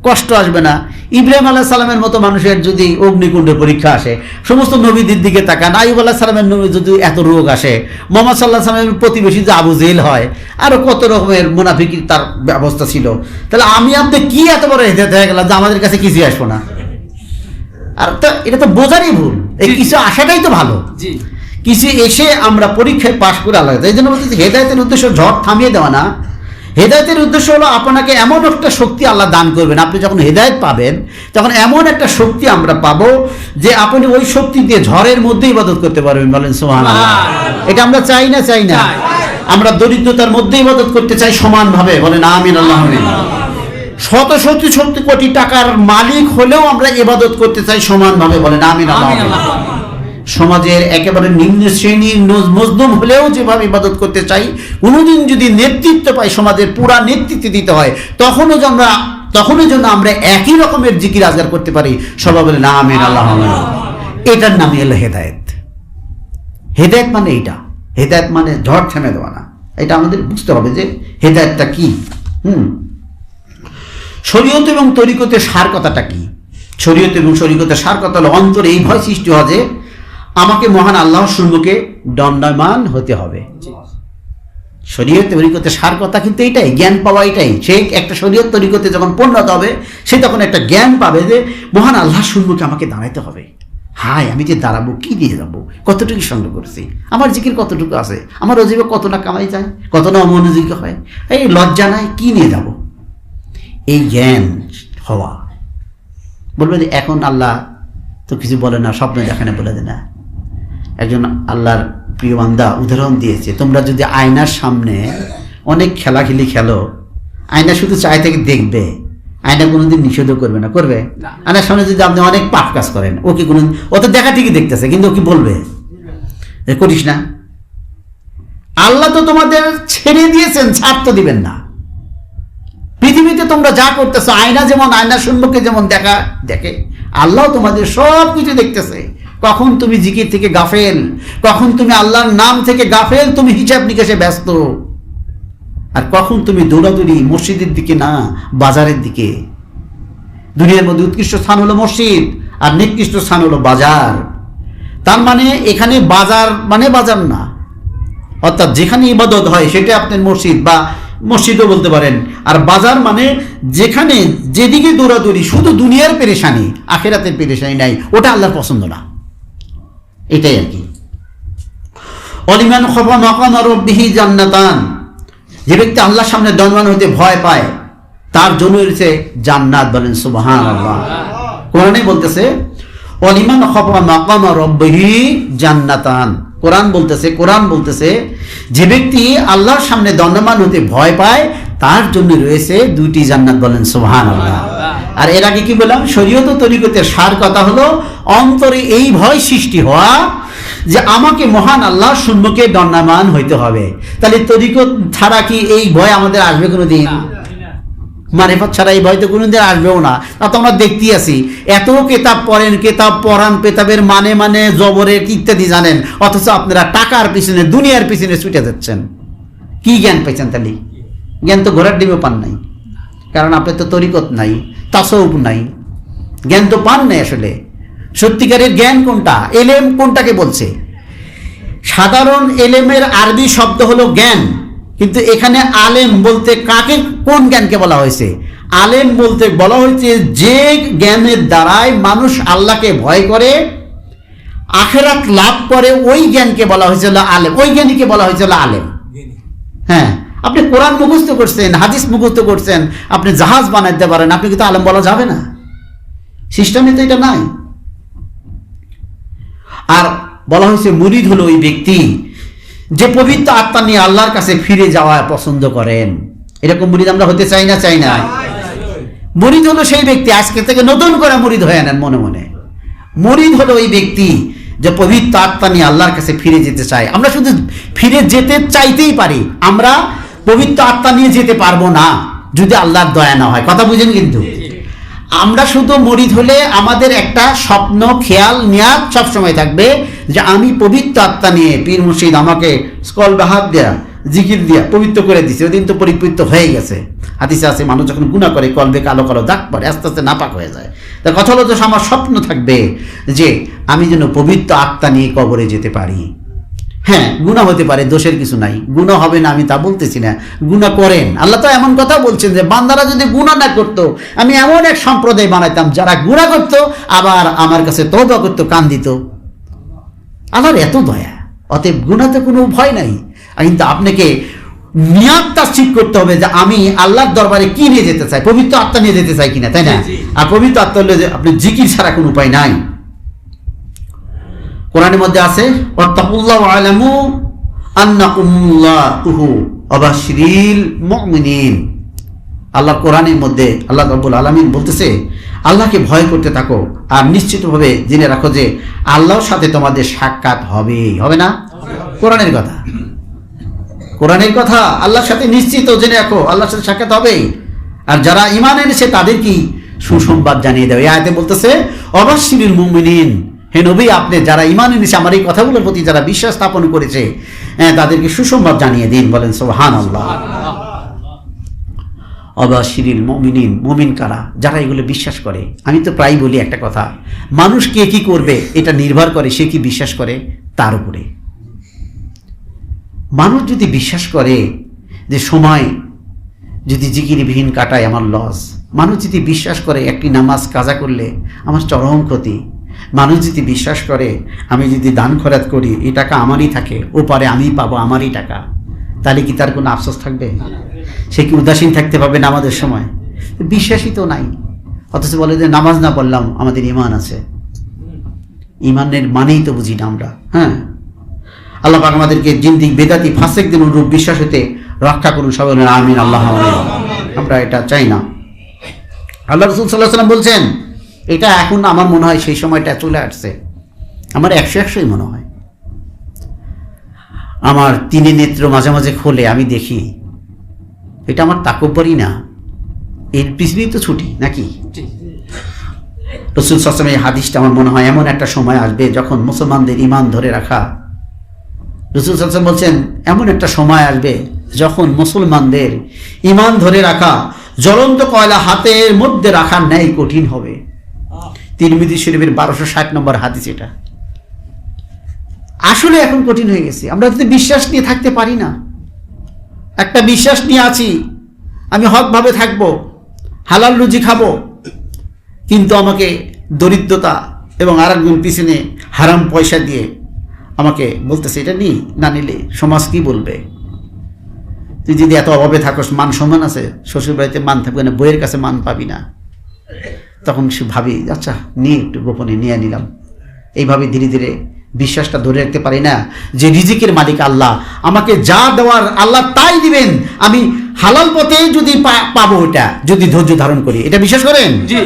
কষ্ট আসবে না। ইব্রাহিম আলাইহিস সালামের মতো মানুষের যদি অগ্নিকুণ্ডের পরীক্ষা আসে, সমস্ত নবীদের দিকে তাকান, আইয়ুব আলাইহিস সালামের নবী যদি এত রোগ আসে, মুহাম্মদ সাল্লাল্লাহু আলাইহি ওয়াসাল্লামের প্রতিবেশী যে আবু জেহেল হয়, আরো কত রকমের মুনাফিকি তার ব্যবস্থা ছিল, তাহলে আমি আপনি কি এত বড় হেদায়েত হয়ে গেলাম যে আমাদের কাছে কিছুই আসবো না? আর এটা তো বোঝারই ভুল। এই কিছু আসাটাই তো ভালো, কিছু এসে আমরা পরীক্ষায় পাশ করে আলাদা। এই জন্য বলতেছি হেদায়েতের উদ্দেশ্য ঝড় থামিয়ে দেওয়া না। হেদায়েতের উদ্দেশ্য হলো আপনাকে এমন একটা শক্তি আল্লাহ দান করবেন, আপনি যখন হেদায়েত পাবেন তখন এমন একটা শক্তি আমরা পাবো যে আপনি ওই শক্তি দিয়ে ঝড়ের মধ্যে ইবাদত করতে পারবেন। বলেন সুবহানাল্লাহ। এটা আমরা চাই না? চাই না। আমরা দরিদ্রতার মধ্যে ইবাদত করতে চাই সমানভাবে। বলেন আমিন, আল্লাহ আমিন। শত শত কোটি টাকার মালিক হলেও আমরা ইবাদত করতে চাই সমানভাবে। বলেন আমিন, আল্লাহ আমিন। সমাজের একেবারে নিম্ন শ্রেণীর মজলুম হলেও যেভাবে ইবাদত করতে চাই, কোনোদিন যদি নেতৃত্ব পাই, সমাজের পুরা নেতৃত্ব দিতে হয়, তখনও যে আমরা তখনই জন্য আমরা একই রকমের জিকির আজগার করতে পারি, সবাই বলে না আমিন আল্লাহ আমিন। এটার নামই হলো হেদায়েত। হেদায়েত মানে এইটা, হেদায়েত মানে ঝড় থেমে দেওয়া না। এটা আমাদের বুঝতে হবে যে হেদায়েতটা কি। শরীয়ত এবং তরিকতের সার কথাটা কি? শরীয়ত এবং তরিকতের সার কথা হলো অন্তরে এই ভয় সৃষ্টি হয় যে আমাকে মহান আল্লাহর সম্মুখে দণ্ডায়মান হতে হবে। শরীয়ত তরিকতের সার কথা কিন্তু এটাই, জ্ঞান পাওয়া এটাই। সে একটা শরীয়ত তরিকতে যখন পরিণত হবে সে তখন একটা জ্ঞান পাবে যে মহান আল্লাহর সম্মুখে আমাকে দাঁড়াইতে হবে। হায়, আমি যে দাঁড়াবো, কি দিয়ে যাবো, কতটুকু সঙ্গ করছি, আমার জিকির কতটুকু আছে, আমার অজীবে কত না কামাই যায়, কত না অমনোযোগী হয়, এই লজ্জা নাই, কি নিয়ে যাব। এই জ্ঞান হওয়া। বলবে যে এখন আল্লাহ তো কিছু বলে না, স্বপ্ন দেখানে বলে দেয় না। একজন আল্লাহর প্রিয় বান্দা উদাহরণ দিয়েছে, তোমরা যদি আয়নার সামনে অনেক খেলাখেলি খেলো, আয়না শুধু চাই থেকে দেখবে, আয়না কোনোদিন নিষেধও করবে না, করবে? আয়নার সামনে যদি আপনি অনেক পাপ কাজ করেন, ও কি কোনো, ও তো দেখা ঠিকই দেখতেছে, কিন্তু ও কি বলবে করিস না? আল্লাহ তো তোমাদের ছেড়ে দিয়েছেন, ছাড় তো দিবেন না। পৃথিবীতে তোমরা যা করতেছো, আয়না যেমন আয়নার সম্মুখে যেমন দেখে, আল্লাহ তোমাদের সব কিছু দেখতেছে। কখন তুমি জিকির থেকে গাফেল, কখন তুমি আল্লাহর নাম থেকে গাফেল, তুমি হিসাব নিকাশে ব্যস্ত, আর কখন তুমি দৌড়াদৌড়ি মসজিদের দিকে না বাজারের দিকে। দুনিয়ার মধ্যে উৎকৃষ্ট স্থান হলো মসজিদ, আর নিকৃষ্ট স্থান হলো বাজার। তার মানে এখানে বাজার মানে বাজার না, অর্থাৎ যেখানে ইবাদত হয় সেটা আপনার মসজিদ বা মসজিদও বলতে পারেন। আর বাজার মানে যেখানে যেদিকে দৌড়াদৌড়ি, শুধু দুনিয়ার পেরেশানি, আখিরাতের পেরেশানি নাই, ওটা আল্লাহর পছন্দ না। এটাই আর কি। অলিমান খাফা মাকাম রাব্বিহি জান্নাতান, যে ব্যক্তি আল্লাহর সামনে দণ্ডায়মান হতে ভয় পায় তার জন্য রয়েছে জান্নাত। বলেন সুবহানাল্লাহ। কোরআনে বলতেছে অলিমান খাফা মাকাম রাব্বিহি জান্নাতান। কোরআন বলতেছে যে ব্যক্তি আল্লাহর সামনে দণ্ডায়মান হতে ভয় পায় তার জন্য রয়েছে দুইটি জান্নাত। বলেন সুবহানাল্লাহ। আর এর আগে কি বললাম? শরীয়ত ও তরিকতের সার কথা হলো অন্তরে এই ভয় সৃষ্টি হওয়া যে আমাকে মহান আল্লাহর সম্মুখে দণ্ডায়মান হইতে হবে। তাহলে তরিকত ছাড়া কি এই ভয় আমাদের আসবে কোনোদিন? মারিফত ছাড়া এই ভয় তো কোনোদিন আসবেও না। তা তো আমরা দেখতেই আছি, এত কেতাব পড়েন, কেতাব পড়ান, কেতাবের মানে জবরের ইত্যাদি জানেন, অথচ আপনারা টাকার পিছনে, দুনিয়ার পিছনে ছুটে যাচ্ছেন। কি জ্ঞান পেয়েছেন? তাহলে জ্ঞান তো ঘোড়ার ডিমে পান নাই, কারণ আপনার তো তরিকত নাই, তাসাউফ নাই, জ্ঞান তো পান নাই। আসলে সত্যিকারের জ্ঞান কোনটা, এলেম কোনটাকে বলছে? সাধারণ এলেমের আরবি শব্দ হলো জ্ঞান, কিন্তু এখানে আলেম বলতে কাকে, কোন জ্ঞানকে বলা হয়েছে? আলেম বলতে বলা হয়েছে যে জ্ঞানের দ্বারাই মানুষ আল্লাহকে ভয় করে, আখিরাত লাভ করে, ওই জ্ঞানকে বলা হয়েছিল আলেম, ওই জ্ঞানীকে বলা হয়েছিল আলেম। হ্যাঁ, আপনি কোরআন মুখস্থ করছেন, হাদিস মুখস্থ করছেন, আপনি জাহাজ বানাইতে পারেন, আপনি কিন্তু আলেম বলা যাবে না, সিস্টেমে তো এটা নাই। আর বলা হয়েছে মুরিদ হলো ওই ব্যক্তি যে পবিত্র আত্মা নিয়ে আল্লাহর কাছে ফিরে যাওয়া পছন্দ করেন। এরকম মুরিদ আমরা হতে চাই না, চাই না? মুরিদ হলো সেই ব্যক্তি, আজকে থেকে নতুন করে মুরিদ হয়ে নেন মনে মনে। মুরিদ হলো ওই ব্যক্তি যে পবিত্র আত্মা নিয়ে আল্লাহর কাছে ফিরে যেতে চায়। আমরা শুধু ফিরে যেতে চাইতেই পারি, আমরা পবিত্র আত্মা নিয়ে যেতে পারবো না যদি আল্লাহর দয়া না হয়। কথা বুঝেন? কিন্তু আমরা শুধু মুরিদ হলে আমাদের একটা স্বপ্ন, খেয়াল, নিয়াত সবসময় থাকবে যে আমি পবিত্র আত্মা নিয়ে, পীর মুর্শিদ আমাকে স্কল বা হাত দেয়া, জিকির দিয়া পবিত্র করে দিছে, ওই দিন তো পরিপূর্ণ হয়ে গেছে। হাদিসে আছে মানুষ যখন গুনাহ করে কলবে কালো কালো দাগ পড়ে, আস্তে আস্তে নাপাক হয়ে যায়। তার কথা হলো যে আমার স্বপ্ন থাকবে যে আমি যেন পবিত্র আত্মা নিয়ে কবরে যেতে পারি। হ্যাঁ, গুনাহ হতে পারে, দোষের কিছু নাই, গুনাহ হবে না আমি তা বলতেছি না, গুনাহ করেন। আল্লাহ তো এমন কথা বলছেন যে বান্দারা যদি গুনাহ না করতো আমি এমন এক সম্প্রদায় বানাইতাম যারা গুনাহ করতো আবার আমার কাছে তওবা করতো, কান দিত। আল্লাহর এত দয়া, অতএব গুনাহতে কোনো ভয় নাই। কিন্তু আপনাকে নিয়াতটা ঠিক করতে হবে যে আমি আল্লাহর দরবারে কি নিয়ে যেতে চাই, পবিত্র আত্মা নিয়ে যেতে চাই কিনা, তাই না? আর পবিত্র আত্মা হলে যে আপনি জিকির ছাড়া কোনো উপায় নাই। কোরআনের মধ্যে আছে ওয়াত্তাকুল্লাহ ওয়ালামু আন্নাকুমুল্লাহু ওয়াবাশশিরিল মুমিনিন। আল্লাহ কোরআনের মধ্যে আল্লাহ রাব্বুল আলামিন বলতেছে আল্লাহকে ভয় করতে থাকো আর নিশ্চিতভাবে জেনে রাখো যে আল্লাহর সাথে তোমাদের সাক্ষাৎ হবে। হবে না? কোরআনের কথা, কোরআনের কথা। আল্লাহর সাথে নিশ্চিত জেনে রাখো আল্লাহর সাথে সাক্ষাৎ হবে। আর যারা ঈমান এনেছে তাদের কি সুসংবাদ জানিয়ে দেয়। এই আয়াতে বলতেছে অবাশশিরিল মুমিনিন, হে নবী আপনি যারা ঈমান এনেছে, আমার এই কথাগুলোর প্রতি যারা বিশ্বাস স্থাপন করেছে, তাদেরকে সুসংবাদ জানিয়ে দিন। বলেন সুবহানাল্লাহ। অবাশশিরিল মুমিনিন, মুমিন কারা? যারা এগুলো বিশ্বাস করে। আমি তো প্রায় বলি একটা কথা, মানুষ কে কি করবে এটা নির্ভর করে সে কি বিশ্বাস করে তার উপরে। মানুষ যদি বিশ্বাস করে যে সময় যদি জিকিরবিহীন কাটায় আমার লস, মানুষ যদি বিশ্বাস করে একটি নামাজ কাজা করলে আমার চরম ক্ষতি, মানুষ যদি বিশ্বাস করে আমি যদি দান খয়রাত করি এই টাকা আমারই থাকে, ও পারে আমি পাবো আমারই টাকা, তাহলে কি তার কোনো আফসোস থাকবে? সে কি উদাসীন থাকতে পারবে নামাজের সময়? বিশ্বাসই তো নাই, অথচ বলে যে নামাজ না পড়লাম আমাদের ঈমান আছে। ঈমানের মানেই তো বুঝি না আমরা। হ্যাঁ, আল্লাহ পাক আমাদেরকে জিন্দিক বেদাতি ফাসিকদের অনুরূপ বিশ্বাস হতে রক্ষা করুন। সবাই বলেন আমিন, আল্লাহ আমিন। আমরা এটা চাই না। আল্লাহ রাসূল সাল্লাল্লাহু আলাইহি ওয়াসাল্লাম বলছেন, এটা এখন আমার মনে হয় সেই সময়টা চলে আসছে, আমার 100-100ই মনে হয়। আমার তিনে নেত্র মাঝে মাঝে খোলে, আমি দেখি। এটা আমার তাকব্বরই না, এর পৃথিবী তো ছুটি নাকি? রাসূল সাল্লাল্লাহু আলাইহি ওয়াসাল্লাম এই হাদিসটা আমার মনে হয় এমন একটা সময় আসবে যখন মুসলমানদের ঈমান ধরে রাখা, রাসূল সাল্লাল্লাহু আলাইহি ওয়াসাল্লাম বলছেন এমন একটা সময় আসবে যখন মুসলমানদের ঈমান ধরে রাখা জ্বলন্ত কয়লা হাতের মধ্যে রাখার ন্যায় কঠিন হবে। তিরমিজি শরীফের 1260 নম্বর হাদিস এটা। আসলে এখন কঠিন হয়ে গেছে, আমরা যদি বিশ্বাস নিয়ে থাকতে পারি না। একটা বিশ্বাস নিয়ে আছি আমি হকভাবে থাকবো, হালাল রুজি খাবো, কিন্তু আমাকে দরিদ্রতা এবং আরেকজন পিছনে হারাম পয়সা দিয়ে আমাকে বলতেছে এটা নি, না নিলে সমাজ কি বলবে? তুই যদি এত অভাবে থাকস, মান সম্মান আছে, শ্বশুর বাড়িতে মান থাকবে না, বইয়ের কাছে মান পাবি না। তখন সে ভাবি আচ্ছা নিয়ে একটু গোপনে নিয়ে নিলাম। এইভাবে ধীরে ধীরে বিশ্বাসটা ধরে রাখতে পারি না যে রিজিকের মালিক আল্লাহ, আমাকে যা দেওয়ার আল্লাহ তাই দিবেন, আমি হালাল পথে যদি পাবো, এটা যদি ধৈর্য ধারণ করি। এটা বিশ্বাস করেন? জি।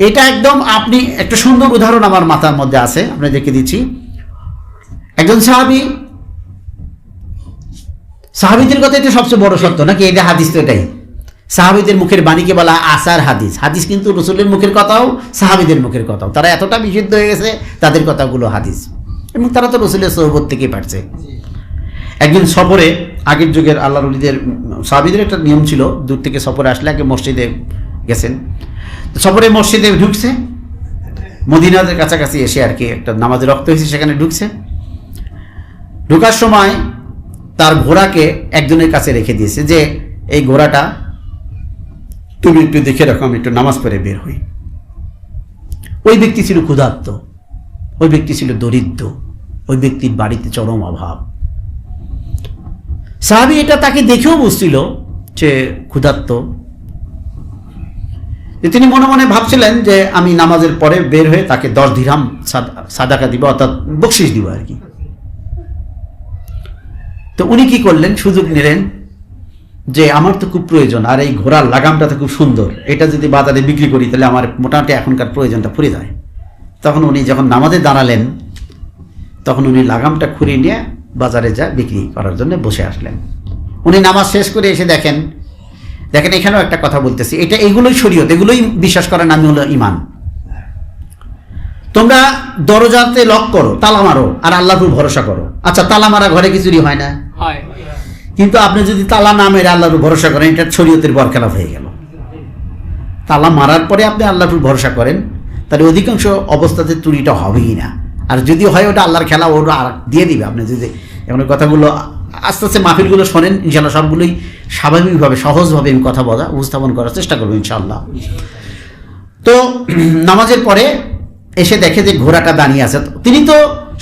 এটা একদম, আপনি একটা সুন্দর উদাহরণ আমার মাথার মধ্যে আছে, আপনাদেরকে দিচ্ছি। একজন সাহাবীদের কথা এটা সবচেয়ে বড় সত্য নাকি? এটা হাদিস তো এটাই, সাহাবীদের মুখের বাণীকে বলা আসার হাদিস। হাদিস কিন্তু রাসূলের মুখের কথাও সাহাবীদের মুখের কথাও, তারা এতটা বিশুদ্ধ হয়ে গেছে তাদের কথাগুলো হাদিস, এবং তারা তো রাসূলের সোহবত থেকে পারছে। একদিন সফরে, আগের যুগের আল্লাহর ওলিদের সাহাবীদের একটা নিয়ম ছিল, দূর থেকে সফরে আসলে আগে মসজিদে গেছেন, সফরে মসজিদে ঢুকছে, মদিনার কাছাকাছি এসে আর কি একটা নামাজে রক্ত হয়েছে, সেখানে ঢুকছে। ঢোকার সময় তার ঘোড়াকে একজনের কাছে রেখে দিয়েছে যে এই ঘোড়াটা তুমি একটু দেখে রাখো, আমি একটু নামাজ পড়ে বের হই। ওই ব্যক্তি ছিল ক্ষুধার্ত, ওই ব্যক্তি ছিল দরিদ্র, ওই ব্যক্তির বাড়িতে চরম অভাব। সাহাবী এটা তাকে দেখেও বুঝছিল যে ক্ষুধার্ত। তিনি মনে মনে ভাবছিলেন যে আমি নামাজের পরে বের হয়ে তাকে 10 দিরহাম সাদাকা দিব, অর্থাৎ বকশিশ দিব আর কি। তো উনি কি করলেন, সুযোগ নিলেন যে আমার তো খুব প্রয়োজন, আর এই ঘোড়ার লাগামটা তো খুব সুন্দর, এটা যদি বাজারে বিক্রি করি তাহলে আমার মোটামুটি এখনকার প্রয়োজনটা ফুরিয়ে যায়। তখন উনি যখন নামাজে দাঁড়ালেন তখন উনি লাগামটা খুঁড়ে নিয়ে বাজারে যা বিক্রি করার জন্য বসে আসলেন। উনি নামাজ শেষ করে এসে দেখেন এখানেও একটা কথা বলতেছি, এটা এগুলোই শরীয়ত, এগুলোই বিশ্বাস করার নামই হলো ঈমান। তোমরা দরজাতে লক করো, তালা মারো, আর আল্লাহর উপর ভরসা করো। আচ্ছা, তালা মারা ঘরে কি চুরি হয় না? হয়। কিন্তু আপনি যদি তালা না মেরে আল্লাহর উপর ভরসা করেন, এটা শরীয়তের বরখেলাপ হয়ে গেল। তালা মারার পরে আপনি আল্লাহর উপর ভরসা করেন, তাহলে অধিকাংশ অবস্থাতে চুরিটা হবেই না। আর যদি হয় ওটা আল্লাহর খেলা, ওটা দিয়ে দিবে। আপনি যদি এমন কথাগুলো আস্তে আস্তে মাহফিলগুলো শোনেন, ইনশাআল্লাহ সবগুলোই স্বাভাবিকভাবে সহজভাবে আমি কথা বলা উপস্থাপন করার চেষ্টা করবো ইনশাআল্লাহ। তো নামাজের পরে এসে দেখে যে ঘোড়াটা দাঁড়িয়ে আছে। তিনি তো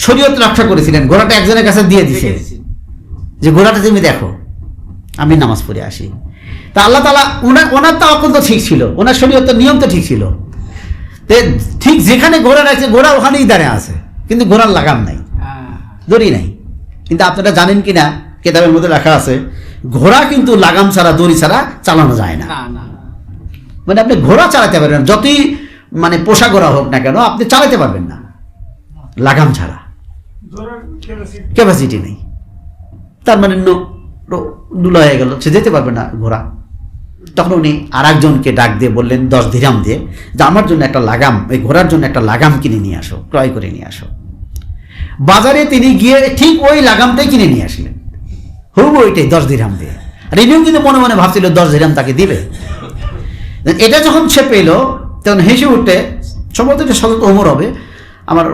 শরীয়ত রক্ষা করেছিলেন, ঘোড়াটা একজনের কাছে দিয়ে দিছে যে ঘোড়াটা তুমি দেখো, আমি নামাজ পড়ে আসি। তা আল্লাহ তাআলা ওনার তাওয়াক্কুল তো ঠিক ছিল, ওনার শরীয়তের নিয়ম তো ঠিক ছিল। ঠিক যেখানে ঘোড়া রাখছে, ঘোড়া ওখানেই দাঁড়িয়ে আছে, কিন্তু ঘোড়ার লাগাম নাই, দড়ি নাই। কিন্তু আপনারা জানেন কিনা, কিতাবের মধ্যে লেখা আছে ঘোড়া কিন্তু লাগাম ছাড়া, দড়ি ছাড়া চালানো যায় না। মানে আপনি ঘোড়া চালাতে পারবেন, যতই মানে পোষা ঘোড়া হোক না কেন, আপনি চালাতে পারবেন না লাগাম ছাড়া, ক্যাপাসিটি নেই। তার মানে নুলা হয়ে গেল, সে যেতে পারবে না ঘোড়া। তখন উনি আর একজনকে ডাক দিয়ে বললেন 10 দিরহাম দিয়ে, যে আমার জন্য একটা লাগাম, এই ঘোড়ার জন্য একটা লাগাম কিনে নিয়ে আসো, ক্রয় করে নিয়ে আসো। বাজারে তিনি গিয়ে ঠিক ওই লাগামটাই কিনে নিয়ে আসলেন, হুবহু ওইটাই 10 দিরহাম দিয়ে। আর ইনিও কিন্তু মনে মনে ভাবছিল 10 দিরহাম তাকে দিবে। এটা যখন সে পেল তখন হেসে উঠতে, সম্ভবত এটা সতত ওমর হবে, আমার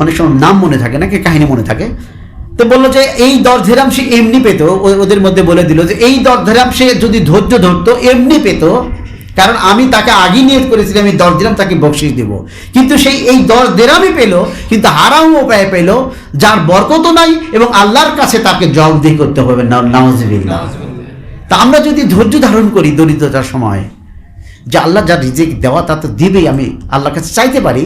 অনেক সময় নাম মনে থাকে না, কি কাহিনী মনে থাকে, তো বললো যে এই 10 দিরহাম সে এমনি পেত। ওদের মধ্যে বলে দিল যে এই 10 দিরহাম সে যদি ধৈর্য ধরতো এমনি পেত, কারণ আমি তাকে আগে নিয়ত করেছিলাম আমি 10 দিরহাম তাকে বকশিশ দেব, কিন্তু সেই এই 10 দিরহামই পেল, কিন্তু হারাম উপায়ে পেল, যার বরকত নাই এবং আল্লাহর কাছে তাকে জবাবদিহি করতে হবে। নাউজুবিল্লাহ। তা আমরা যদি ধৈর্য ধারণ করি দরিদ্রতার সময়, যে আল্লাহ যা রিজিক দেওয়া তা তো দিবেই, আমি আল্লাহর কাছে চাইতে পারি,